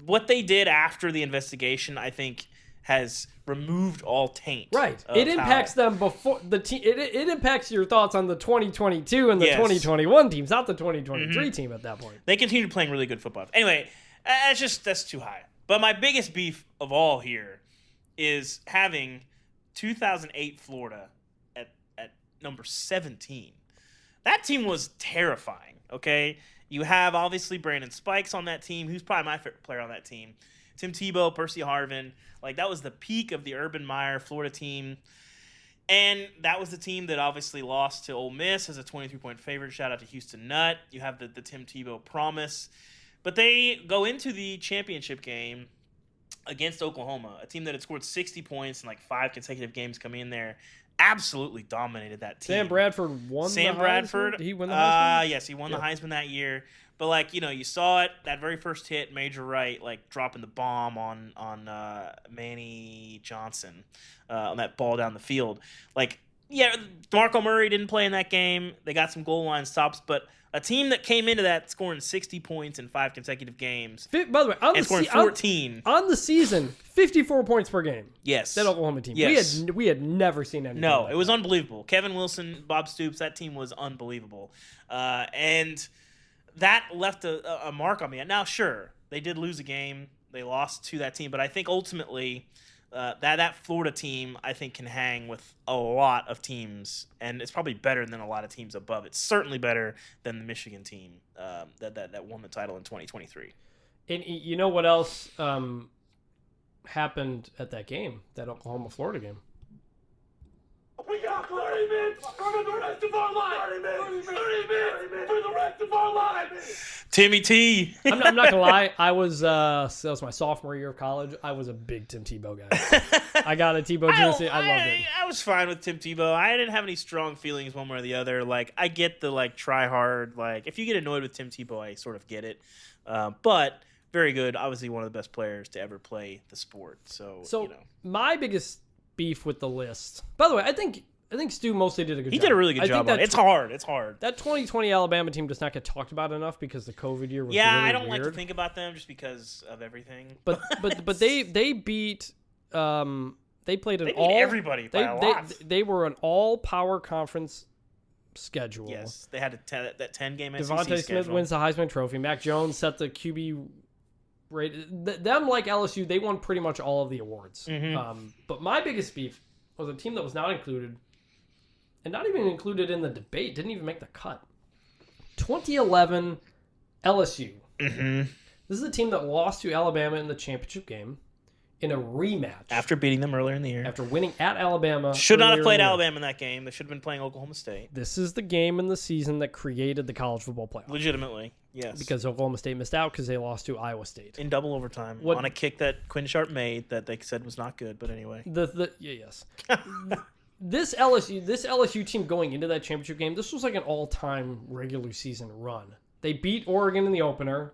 what they did after the investigation, I think has removed all taint. Right. It impacts them before the team. It impacts your thoughts on the 2022 and the 2021 teams, not the 2023 team at that point. They continue playing really good football. Anyway, that's too high. But my biggest beef of all here is having 2008 Florida at number 17. That team was terrifying, okay? You have, obviously, Brandon Spikes on that team, who's probably my favorite player on that team. Tim Tebow, Percy Harvin. That was the peak of the Urban Meyer Florida team. And that was the team that obviously lost to Ole Miss as a 23-point favorite. Shout out to Houston Nutt. You have the Tim Tebow promise. But they go into the championship game against Oklahoma, a team that had scored 60 points in 5 consecutive games coming in there. Absolutely dominated that team. Sam Bradford won the Heisman? Did he win the Heisman? Yes, he won the Heisman that year. But, you saw it, that very first hit, Major Wright, dropping the bomb on Manny Johnson on that ball down the field. DeMarco Murray didn't play in that game. They got some goal line stops, but a team that came into that scoring 60 points in 5 consecutive games. By the way, scoring 14. On the season, 54 points per game. Yes. That Oklahoma team. Yes. We had never seen anything No, like it was that. unbelievable. Kevin Wilson, Bob Stoops, that team was unbelievable. And that left a mark on me. Now, sure, they did lose a game. They lost to that team. But I think ultimately that Florida team, I think, can hang with a lot of teams, and it's probably better than a lot of teams above. It's certainly better than the Michigan team that won the title in 2023. And you know what else happened at that game, that Oklahoma-Florida game? We got 30 minutes for the rest of our life. 30 minutes for the rest of our lives. Timmy T. I'm not gonna lie. I was that was my sophomore year of college. I was a big Tim Tebow guy. I got a Tebow jersey. I loved it. I was fine with Tim Tebow. I didn't have any strong feelings one way or the other. Like, I get the try hard. Like, if you get annoyed with Tim Tebow, I sort of get it. But very good. Obviously, one of the best players to ever play the sport. So you know. My biggest beef with the list. By the way, I think Stu mostly did a good job. He did a really good job on it. It's hard. It's hard. That 2020 Alabama team does not get talked about enough because the COVID year was really I don't weird. like to think about them just because of everything. But they beat they played an They beat everybody by a lot. They were an all power conference schedule. Yes, they had that 10-game SEC Devontae Smith schedule. wins the Heisman Trophy. Mac Jones set the QB rate. Them, like LSU, they won pretty much all of the awards. Mm-hmm. But my biggest beef was a team that was not included, and not even included in the debate, didn't even make the cut. 2011 LSU. Mm-hmm. This is a team that lost to Alabama in the championship game in a rematch. After beating them earlier in the year. After winning at Alabama. Should not have played earlier in the year. Alabama in that game. They should have been playing Oklahoma State. This is the game in the season that created the college football playoff. Legitimately, yes. Because Oklahoma State missed out because they lost to Iowa State. In double overtime. On a kick that Quinn Sharp made that they said was not good, but anyway. Yes. This LSU team going into that championship game, this was like an all-time regular season run. They beat Oregon in the opener.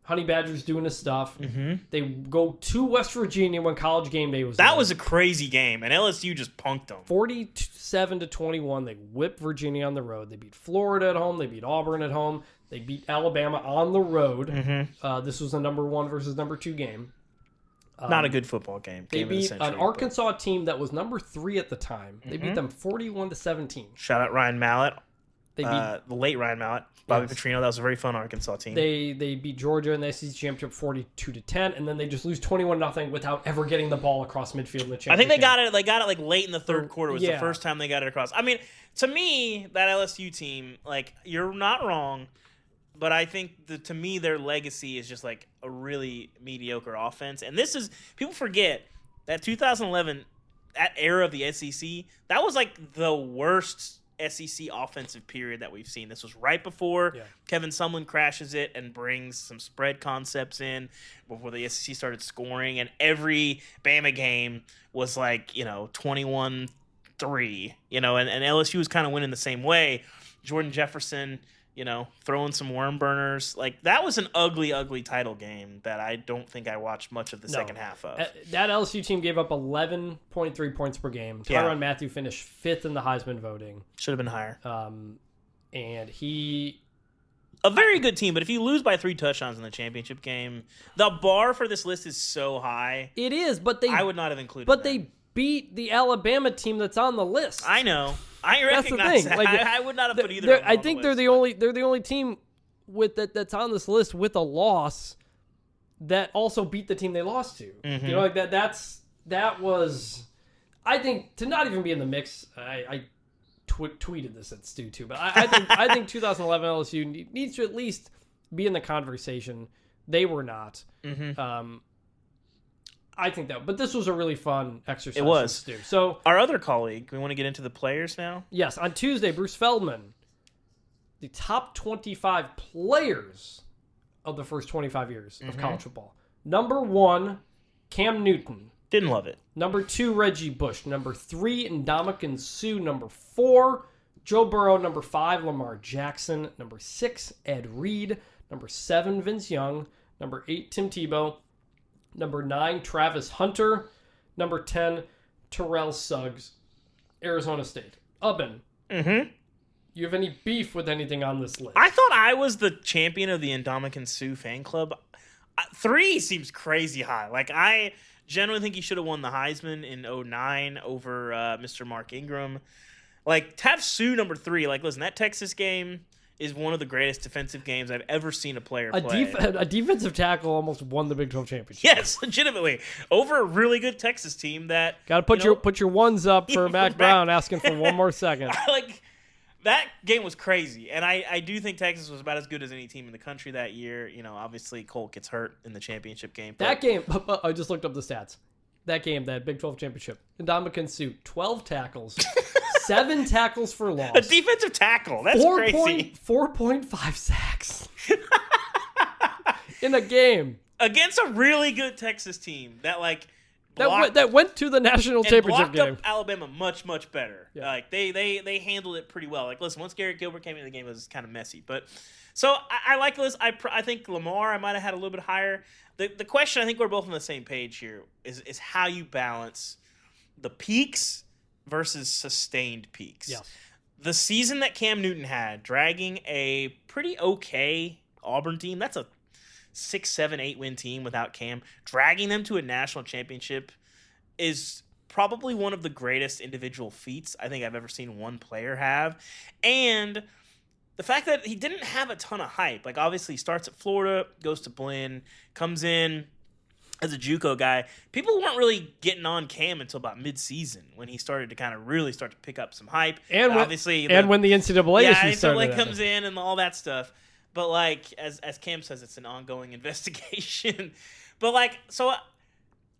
Honey Badger's doing his stuff. Mm-hmm. They go to West Virginia when College Game Day was That on. was a crazy game, and LSU just punked them. 47-21. They whipped Virginia on the road. They beat Florida at home. They beat Auburn at home. They beat Alabama on the road. Mm-hmm. This was a number 1 versus number 2 game. Not a good football game. They Game of the beat century, an Arkansas team that was number 3 at the time. They Mm-hmm. beat them 41-17. Shout out Ryan Mallett. They beat The late Ryan Mallett. Bobby Yes. Petrino. That was a very fun Arkansas team. They beat Georgia in the SEC championship 42-10, and then they just lose 21-0 without ever getting the ball across midfield in the championship. I think they game. got it. They got it like late in the third quarter. Was Yeah. the first time they got it across. I mean, to me, that LSU team, like, you're not wrong, but I think to me their legacy is just like a really mediocre offense. And this is, people forget that 2011, that era of the SEC, that was like the worst SEC offensive period that we've seen. This was right before Kevin Sumlin crashes it and brings some spread concepts in, before the SEC started scoring, and every Bama game was like, 21-3, and LSU was kind of winning the same way. Jordan Jefferson, throwing some worm burners. Like, that was an ugly, ugly title game that I don't think I watched much of the second half of. That LSU team gave up 11.3 points per game. Tyrann Mathieu finished 5th in the Heisman voting. Should have been higher. And he... A very good team, but if you lose by 3 touchdowns in the championship game, the bar for this list is so high. It is, but I would not have included But them. they beat the Alabama team that's on the list. I know. I That's the recognize thing. that. Like, I would not have put either of them I on think the they're list, the but- only they're the only team with that's on this list with a loss that also beat the team they lost to. Mm-hmm. You know, like that was, I think, to not even be in the mix. I tweeted this at Stu too, but I think 2011 LSU needs to at least be in the conversation. They were not. Mm-hmm. I think that, but this was a really fun exercise. It was. Stu. So Our other colleague, we want to get into the players now? yes, on Tuesday, Bruce Feldman, the top 25 players of the first 25 years of college football. Number 1, Cam Newton. Didn't love it. Number 2, Reggie Bush. Number 3, Ndamukong Suh. Number 4, Joe Burrow. Number 5, Lamar Jackson. Number 6, Ed Reed. Number 7, Vince Young. Number 8, Tim Tebow. Number 9, Travis Hunter. Number 10, Terrell Suggs, Arizona State. Ubben, you have any beef with anything on this list? I thought I was the champion of the Ndamukong Suh fan club. 3 seems crazy high. Like, I genuinely think he should have won the Heisman in 2009 over Mr. Mark Ingram. Like, to have Suh number 3, like, listen, that Texas game, is one of the greatest defensive games I've ever seen a player play. A defensive tackle almost won the Big 12 championship. Yes, legitimately. Over a really good Texas team that Got to put your ones up for Mac Brown asking for one more second. That game was crazy, and I do think Texas was about as good as any team in the country that year. Obviously Colt gets hurt in the championship game. That game, I just looked up the stats. That game, that Big 12 championship, Ndamukong Suh, 12 tackles, 7 tackles for loss. A defensive tackle. That's crazy. 4.5 sacks in a game Against a really good Texas team that that went to the national championship blocked game. up Alabama much, much better. Yeah. They handled it pretty well. Listen, once Garrett Gilbert came into the game, it was kind of messy. But so I like this. I think Lamar I might have had a little bit higher. The question, I think we're both on the same page here, is how you balance the peaks versus sustained peaks. Yes. The season that Cam Newton had, dragging a pretty okay Auburn team, that's a 6, 7, 8 win team without Cam, dragging them to a national championship is probably one of the greatest individual feats I think I've ever seen one player have. And the fact that he didn't have a ton of hype, obviously he starts at Florida, goes to Blinn, comes in as a JUCO guy. People weren't really getting on Cam until about mid-season when he started to kind of really start to pick up some hype. And obviously, when the NCAA issue started, comes in and all that stuff. But as Cam says, it's an ongoing investigation. But so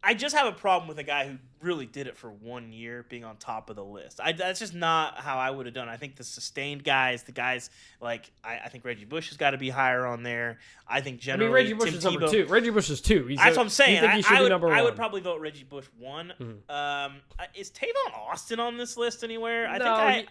I just have a problem with a guy who really did it for 1 year being on top of the list. That's just not how I would have done it. I think the sustained guys, I think Reggie Bush has got to be higher on there. I think generally Reggie Bush Tim is Tebow, number 2. Reggie Bush is 2. That's what I'm saying. I would one? probably vote Reggie Bush 1. Mm-hmm. Is Tavon Austin on this list anywhere?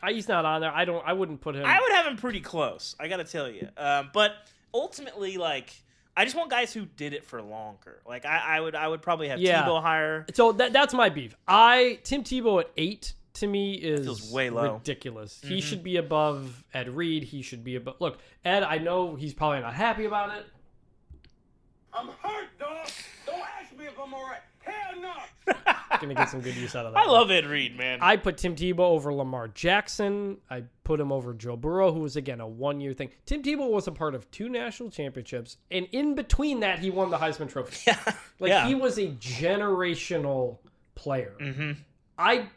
He's not on there. I wouldn't put him. I would have him pretty close. I got to tell you. But ultimately, I just want guys who did it for longer. I would probably have Tebow higher. So that's my beef. Tim Tebow at 8 to me is feels way low. Ridiculous. He should be above Ed Reed. He should be above. Look, Ed, I know he's probably not happy about it. I'm hurt, dog. Don't ask me if I'm all right. Hell no. Gonna get some good use out of that. I love Ed Reed, man. I put Tim Tebow over Lamar Jackson. I put him over Joe Burrow, who was, again, a 1 year thing. Tim Tebow was a part of 2 national championships, and in between that, he won the Heisman Trophy. He was a generational player. Mm-hmm. I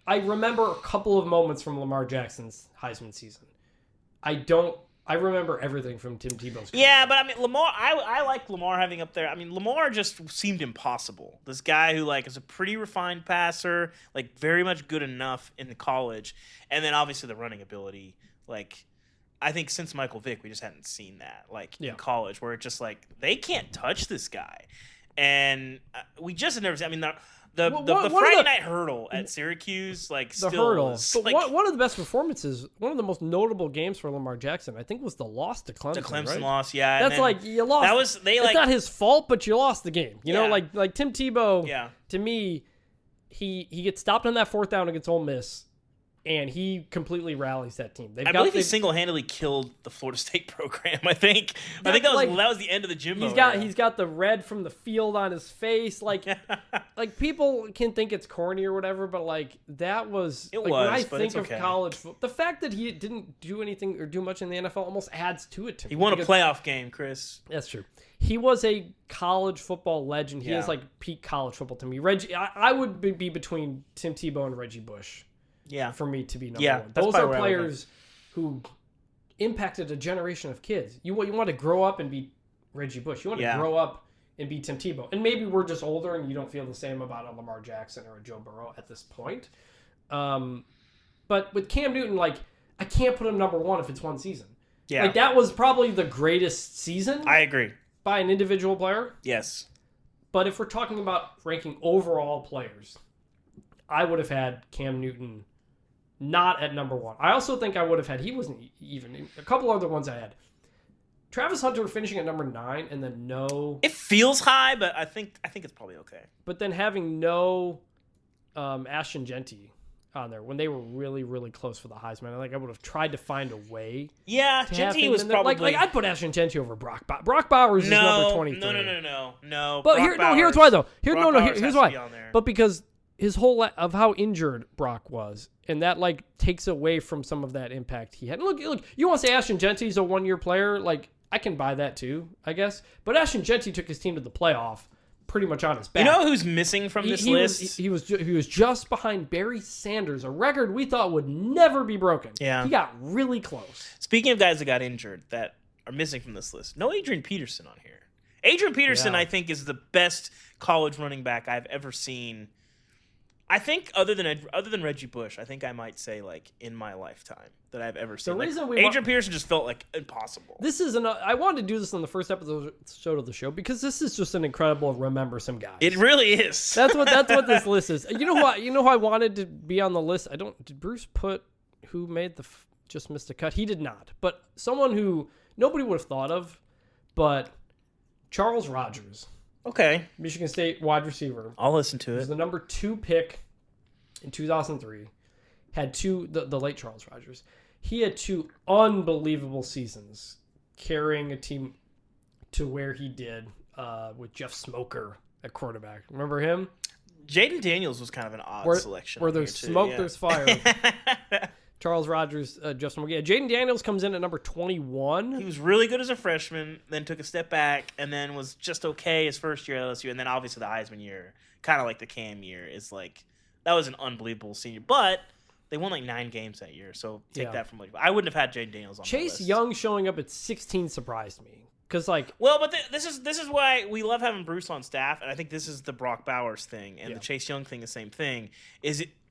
remember a couple of moments from Lamar Jackson's Heisman season. I remember everything from Tim Tebow's career. Yeah, but Lamar, I like Lamar having up there. Lamar just seemed impossible. This guy who is a pretty refined passer, very much good enough in the college, and then obviously the running ability. I think since Michael Vick, we just hadn't seen that in college, where it's just they can't touch this guy, and we just had never seen. The Friday night hurdle at Syracuse, the still hurdle. was, one of the best performances, one of the most notable games for Lamar Jackson, I think, was the loss to Clemson. The Clemson right? loss, yeah. That's you lost. That was it's not his fault, but you lost the game. You know, Tim Tebow. Yeah. To me, he gets stopped on that 4th down against Ole Miss, and he completely rallies that team. I believe he single-handedly killed the Florida State program. I think that was the end of the Jimbo. He's got the red from the field on his face. People can think it's corny or whatever, but that was. It was. When I but think it's okay. of college football, the fact that he didn't do anything or do much in the NFL almost adds to it. He won a playoff game, Chris. That's true. He was a college football legend. He is peak college football to me. Reggie, I would be between Tim Tebow and Reggie Bush. Yeah, for me to be number one. Those are players who impacted a generation of kids. You want to grow up and be Reggie Bush. You want to grow up and be Tim Tebow. And maybe we're just older and you don't feel the same about a Lamar Jackson or a Joe Burrow at this point. But with Cam Newton, I can't put him number 1 if it's one season. Yeah, that was probably the greatest season. I agree. By an individual player. Yes. But if we're talking about ranking overall players, I would have had Cam Newton not at number 1. I also think I would have had, he wasn't even, a couple other ones I had. Travis Hunter finishing at number 9 and then no. It feels high, but I think it's probably okay. But then having no Ashton Genty on there when they were really, really close for the Heisman. I think I would have tried to find a way. Yeah, Genty was probably I'd put Ashton Genty over Brock Bowers. Brock Bowers is number 23. No. But here's why though. Here's why. But because of how injured Brock was, and that like takes away from some of that impact he had. Look, you want to say Ashton Genty's a 1-year player? Like, I can buy that too, I guess. But Ashton Genty took his team to the playoff pretty much on his back. You know who's missing from this list? He was just behind Barry Sanders, a record we thought would never be broken. Yeah. He got really close. Speaking of guys that got injured that are missing from this list, no Adrian Peterson on here. Adrian Peterson, Yeah. I think, is the best college running back I've ever seen. I think other than Reggie Bush, I think I might say like in my lifetime that I've ever seen. The reason Adrian Peterson just felt like impossible. This is I wanted to do this on the first episode of the show because this is just an incredible remember some guys. It really is. That's what this list is. You know who I wanted to be on the list? Did Bruce put who made just missed a cut? He did not. But someone who nobody would have thought of, but Charles Rogers, Okay, Michigan State wide receiver. I'll listen to Was it. the number 2 pick in 2003. Had the late Charles Rogers. He had 2 unbelievable seasons carrying a team to where he did with Jeff Smoker at quarterback. Remember him? Jaden Daniels was kind of an odd selection. Where on there's here, too, smoke, yeah. there's fire. Charles Rogers, Jeff Smoker. Yeah, Jaden Daniels comes in at number 21. He was really good as a freshman, then took a step back, and then was just okay his first year at LSU, and then obviously the Heisman year, kind of like the Cam year, is like that was an unbelievable senior. But they won like 9 games that year, so take that from like I wouldn't have had Jaden Daniels on Chase my list. Young showing up at 16 surprised me because Well, but this is why we love having Bruce on staff, and I think this is the Brock Bowers thing and the Chase Young thing, the same thing.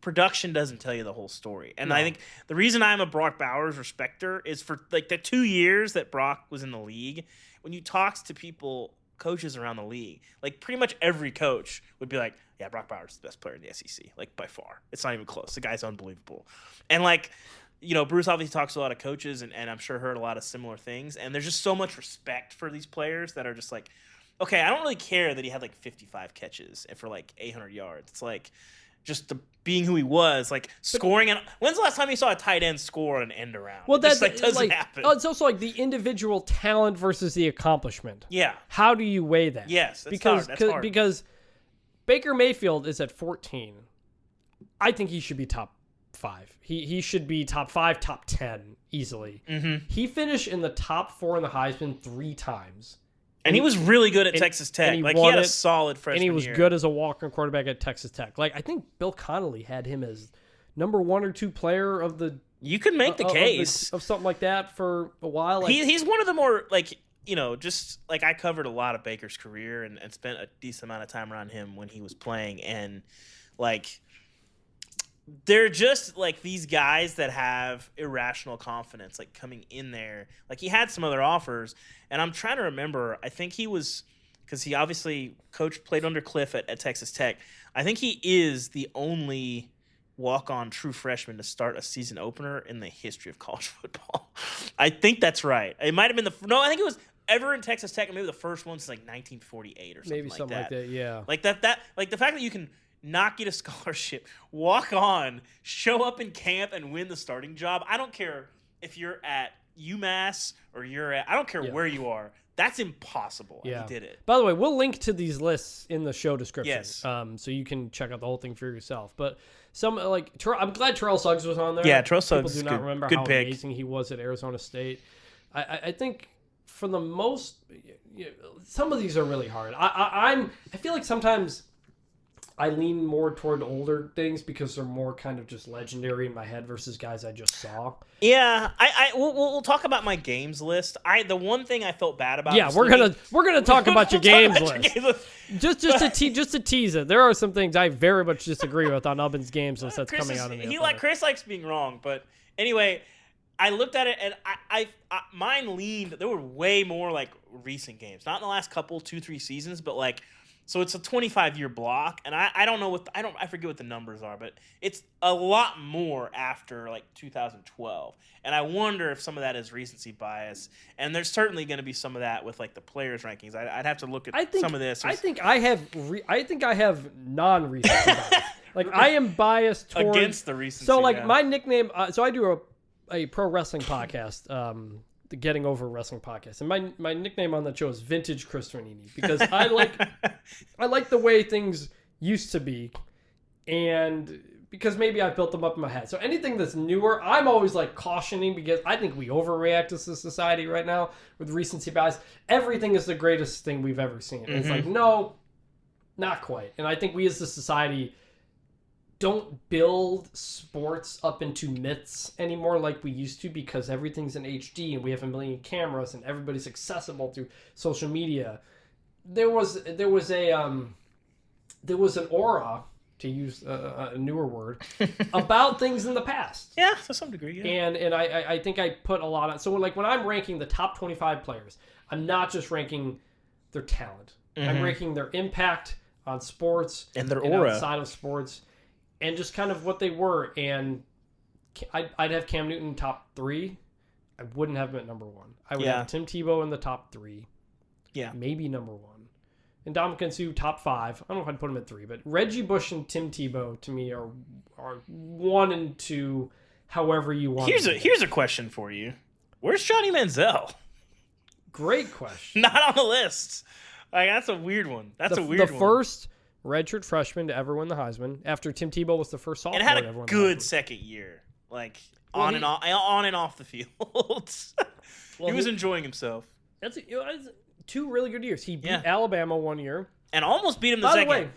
Production doesn't tell you the whole story, and I think the reason I'm a Brock Bowers respecter is for like the 2 years that Brock was in the league. When you talk to coaches around the league, like pretty much every coach would be like, "Yeah, Brock Bowers is the best player in the SEC, like by far. It's not even close. The guy's unbelievable." And like, you know, Bruce obviously talks to a lot of coaches, and I'm sure heard a lot of similar things. And there's just so much respect for these players that are just like, okay, I don't really care that he had like 55 catches and for like 800 yards. It's like just being who he was, like scoring. And when's the last time you saw a tight end score on an end around? Well, that that doesn't happen. It's also like the individual talent versus the accomplishment. Yeah. How do you weigh that? Yes, that's hard. That's hard. Because Baker Mayfield is at 14. I think he should be top 5. He should be top 5, top 10 easily. Mm-hmm. He finished in the top 4 in the Heisman 3 times. And he was really good at Texas Tech. Like, he had a solid freshman year. And he was year. good as a walk-on quarterback at Texas Tech. Like, I think Bill Connolly had him as number 1 or 2 player of the... You could make the case. Of something like that for a while. Like, he's one of the more, like, you know, just, like, I covered a lot of Baker's career and spent a decent amount of time around him when he was playing. And, like... They're just like these guys that have irrational confidence, like coming in there. Like he had some other offers, and I'm trying to remember. I think he was, because he obviously played under Cliff at Texas Tech. I think he is the only walk-on true freshman to start a season opener in the history of college football. I think that's right. It might have been I think it was ever in Texas Tech, and maybe the first one since like 1948 or something maybe like something that. like that. Yeah, like that. Like the fact that you can not get a scholarship, walk on, show up in camp, and win the starting job. I don't care if you're at UMass or I don't care where you are. That's impossible. Yeah. And he did it. By the way, we'll link to these lists in the show description. Yes. So you can check out the whole thing for yourself. But I'm glad Terrell Suggs was on there. Yeah, Terrell Suggs People do not remember good how pick. amazing he was at Arizona State. I think for the most, some of these are really hard. I feel like sometimes I lean more toward older things because they're more kind of just legendary in my head versus guys I just saw. Yeah, we'll talk about my games list. The one thing I felt bad about. Yeah, we're gonna talk about your games list. Just to tease it. There are some things I very much disagree with on Ubben's games list that's coming out of the Chris likes being wrong, but anyway, I looked at it and I mine leaned. There were way more like recent games, not in the last couple 2-3 seasons, but like. So it's a 25-year block, and I don't know I forget what the numbers are, but it's a lot more after like 2012. And I wonder if some of that is recency bias, and there's certainly going to be some of that with like the players rankings. I'd have to look at some of this. I think I have non-recency bias. Like I am biased toward against the recency. So like my nickname. So I do a pro wrestling podcast. The Getting Over Wrestling podcast, and my nickname on that show is Vintage Chris Vannini because I like the way things used to be, and because maybe I've built them up in my head. So anything that's newer, I'm always like cautioning because I think we overreact as a society right now with recency bias. Everything is the greatest thing we've ever seen. And it's like, no, not quite. And I think we as a society don't build sports up into myths anymore like we used to because everything's in HD and we have a million cameras and everybody's accessible through social media. There was an aura, to use a newer word, about things in the past. Yeah, to some degree, yeah. And I think I put a lot on. So like when I'm ranking the top 25 players, I'm not just ranking their talent. I'm ranking their impact on sports and their aura outside of sports, and just kind of what they were. And I'd have Cam Newton top 3. I wouldn't have him at number 1. I would have Tim Tebow in the top 3. Yeah, maybe number 1. And Ndamukong Suh, top 5. I don't know if I'd put him at 3, but Reggie Bush and Tim Tebow, to me, are 1 and 2, however you want. Here's a question for you. Where's Johnny Manziel? Great question. Not on the list. Like, that's a weird one. The first redshirt freshman to ever win the Heisman, after Tim Tebow was the first sophomore and had to ever a win good second year. Like, on and off the field. He was enjoying himself. That's 2 really good years. He beat Alabama 1 year. And almost beat him the second.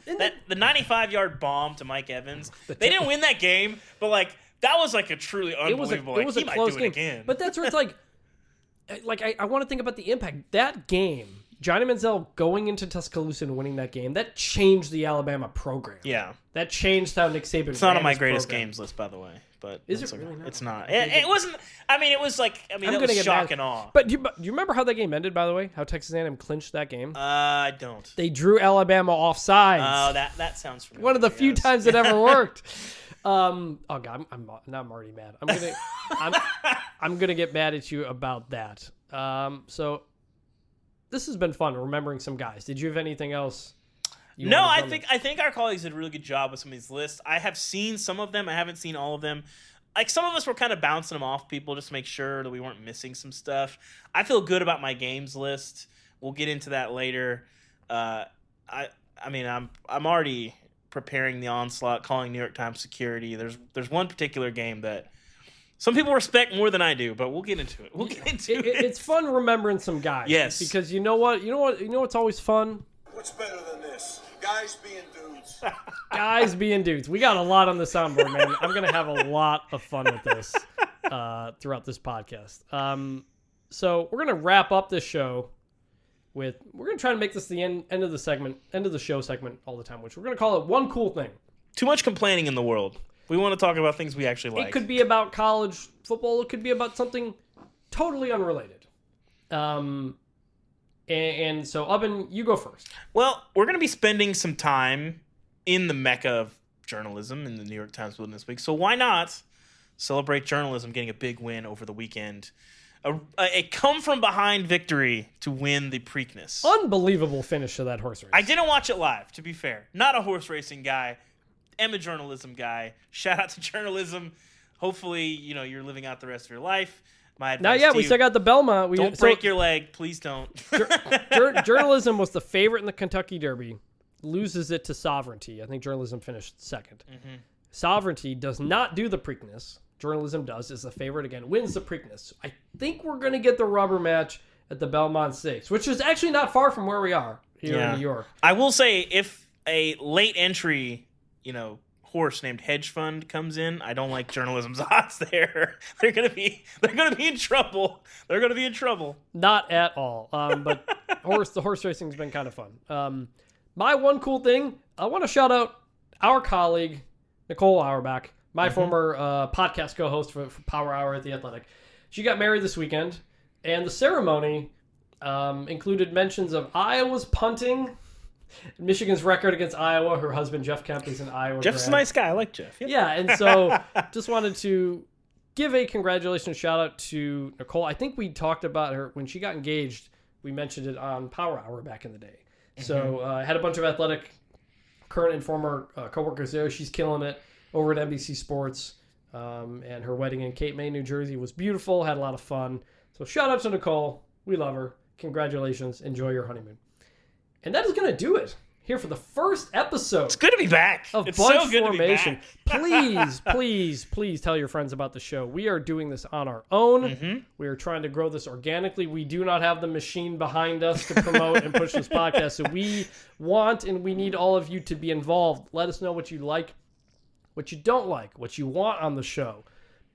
The 95-yard bomb to Mike Evans. They didn't win that game, but, like, that was, like, a truly unbelievable. It was a close game. Again. But that's where it's like I want to think about the impact. That game, Johnny Manziel going into Tuscaloosa and winning that game, that changed the Alabama program. Yeah. That changed how Nick Saban It's not on my greatest games list, by the way. But is it really not? It's not. It wasn't. I mean, it was like. I mean, it was shock and awe. But do you remember how that game ended? By the way, how Texas A&M clinched that game? I don't. They drew Alabama offsides. Oh, that sounds familiar. One of the few times it ever worked. Oh God, I'm already mad. I'm gonna get mad at you about that. So this has been fun remembering some guys. Did you have anything else? No, I think our colleagues did a really good job with some of these lists. I have seen some of them. I haven't seen all of them. Like, some of us were kind of bouncing them off people just to make sure that we weren't missing some stuff. I feel good about my games list. We'll get into that later. I mean, I'm already preparing the onslaught, calling New York Times security. There's one particular game that some people respect more than I do, but we'll get into it. It's fun remembering some guys. Yes. Because you know what's always fun? What's better than this? Guys being dudes. Guys being dudes. We got a lot on the soundboard, man. I'm going to have a lot of fun with this throughout this podcast. So we're going to wrap up this show we're going to try to make this the end of the show segment all the time, which we're going to call it One Cool Thing. Too much complaining in the world. We want to talk about things we actually like. It could be about college football. It could be about something totally unrelated. And so, Ubben, you go first. Well, we're going to be spending some time in the mecca of journalism in the New York Times building this week. So why not celebrate journalism getting a big win over the weekend? A come-from-behind victory to win the Preakness. Unbelievable finish to that horse race. I didn't watch it live, to be fair. Not a horse racing guy. Am a journalism guy. Shout out to journalism. Hopefully, you're living out the rest of your life. My advice Not yet. to We you, still got the Belmont. Don't break your leg. Please don't. Journalism was the favorite in the Kentucky Derby. Loses it to Sovereignty. I think journalism finished second. Mm-hmm. Sovereignty does not do the Preakness. Journalism does. Is the favorite again. Wins the Preakness. I think we're going to get the rubber match at the Belmont Stakes, which is actually not far from where we are here in New York. I will say, if a late entry, horse named Hedge Fund comes in, I don't like journalism's odds there. They're gonna be in trouble. They're gonna be in trouble. Not at all. But the horse racing's been kind of fun. My one cool thing, I want to shout out our colleague Nicole Auerbach, my former podcast co-host for Power Hour at The Athletic. She got married this weekend, and the ceremony included mentions of Iowa's punting, Michigan's record against Iowa. Her husband, Jeff Kemp, is an Iowa Jeff's grad. a nice guy. I like Jeff. Yep. Yeah, and so just wanted to give a congratulations shout out to Nicole. I think we talked about her when she got engaged. We mentioned it on Power Hour back in the day. So I had a bunch of Athletic current and former coworkers there. She's killing it over at NBC Sports. And her wedding in Cape May, New Jersey was beautiful. Had a lot of fun. So shout out to Nicole. We love her. Congratulations. Enjoy your honeymoon. And that is going to do it here for the first episode It's good to be back. of It's Bunch so good Formation. to be back. Please tell your friends about the show. We are doing this on our own. We are trying to grow this organically. We do not have the machine behind us to promote and push this podcast. So we want and we need all of you to be involved. Let us know what you like, what you don't like, what you want on the show.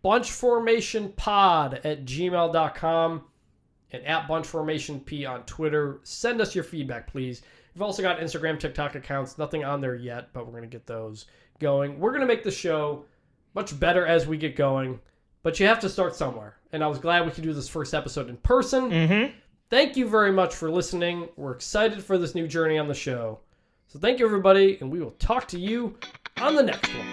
bunchformationpod@gmail.com and @bunchformationp on Twitter. Send us your feedback, please. We've also got Instagram, TikTok accounts. Nothing on there yet, but we're going to get those going. We're going to make the show much better as we get going, but you have to start somewhere. And I was glad we could do this first episode in person. Thank you very much for listening. We're excited for this new journey on the show. So thank you, everybody, and we will talk to you on the next one.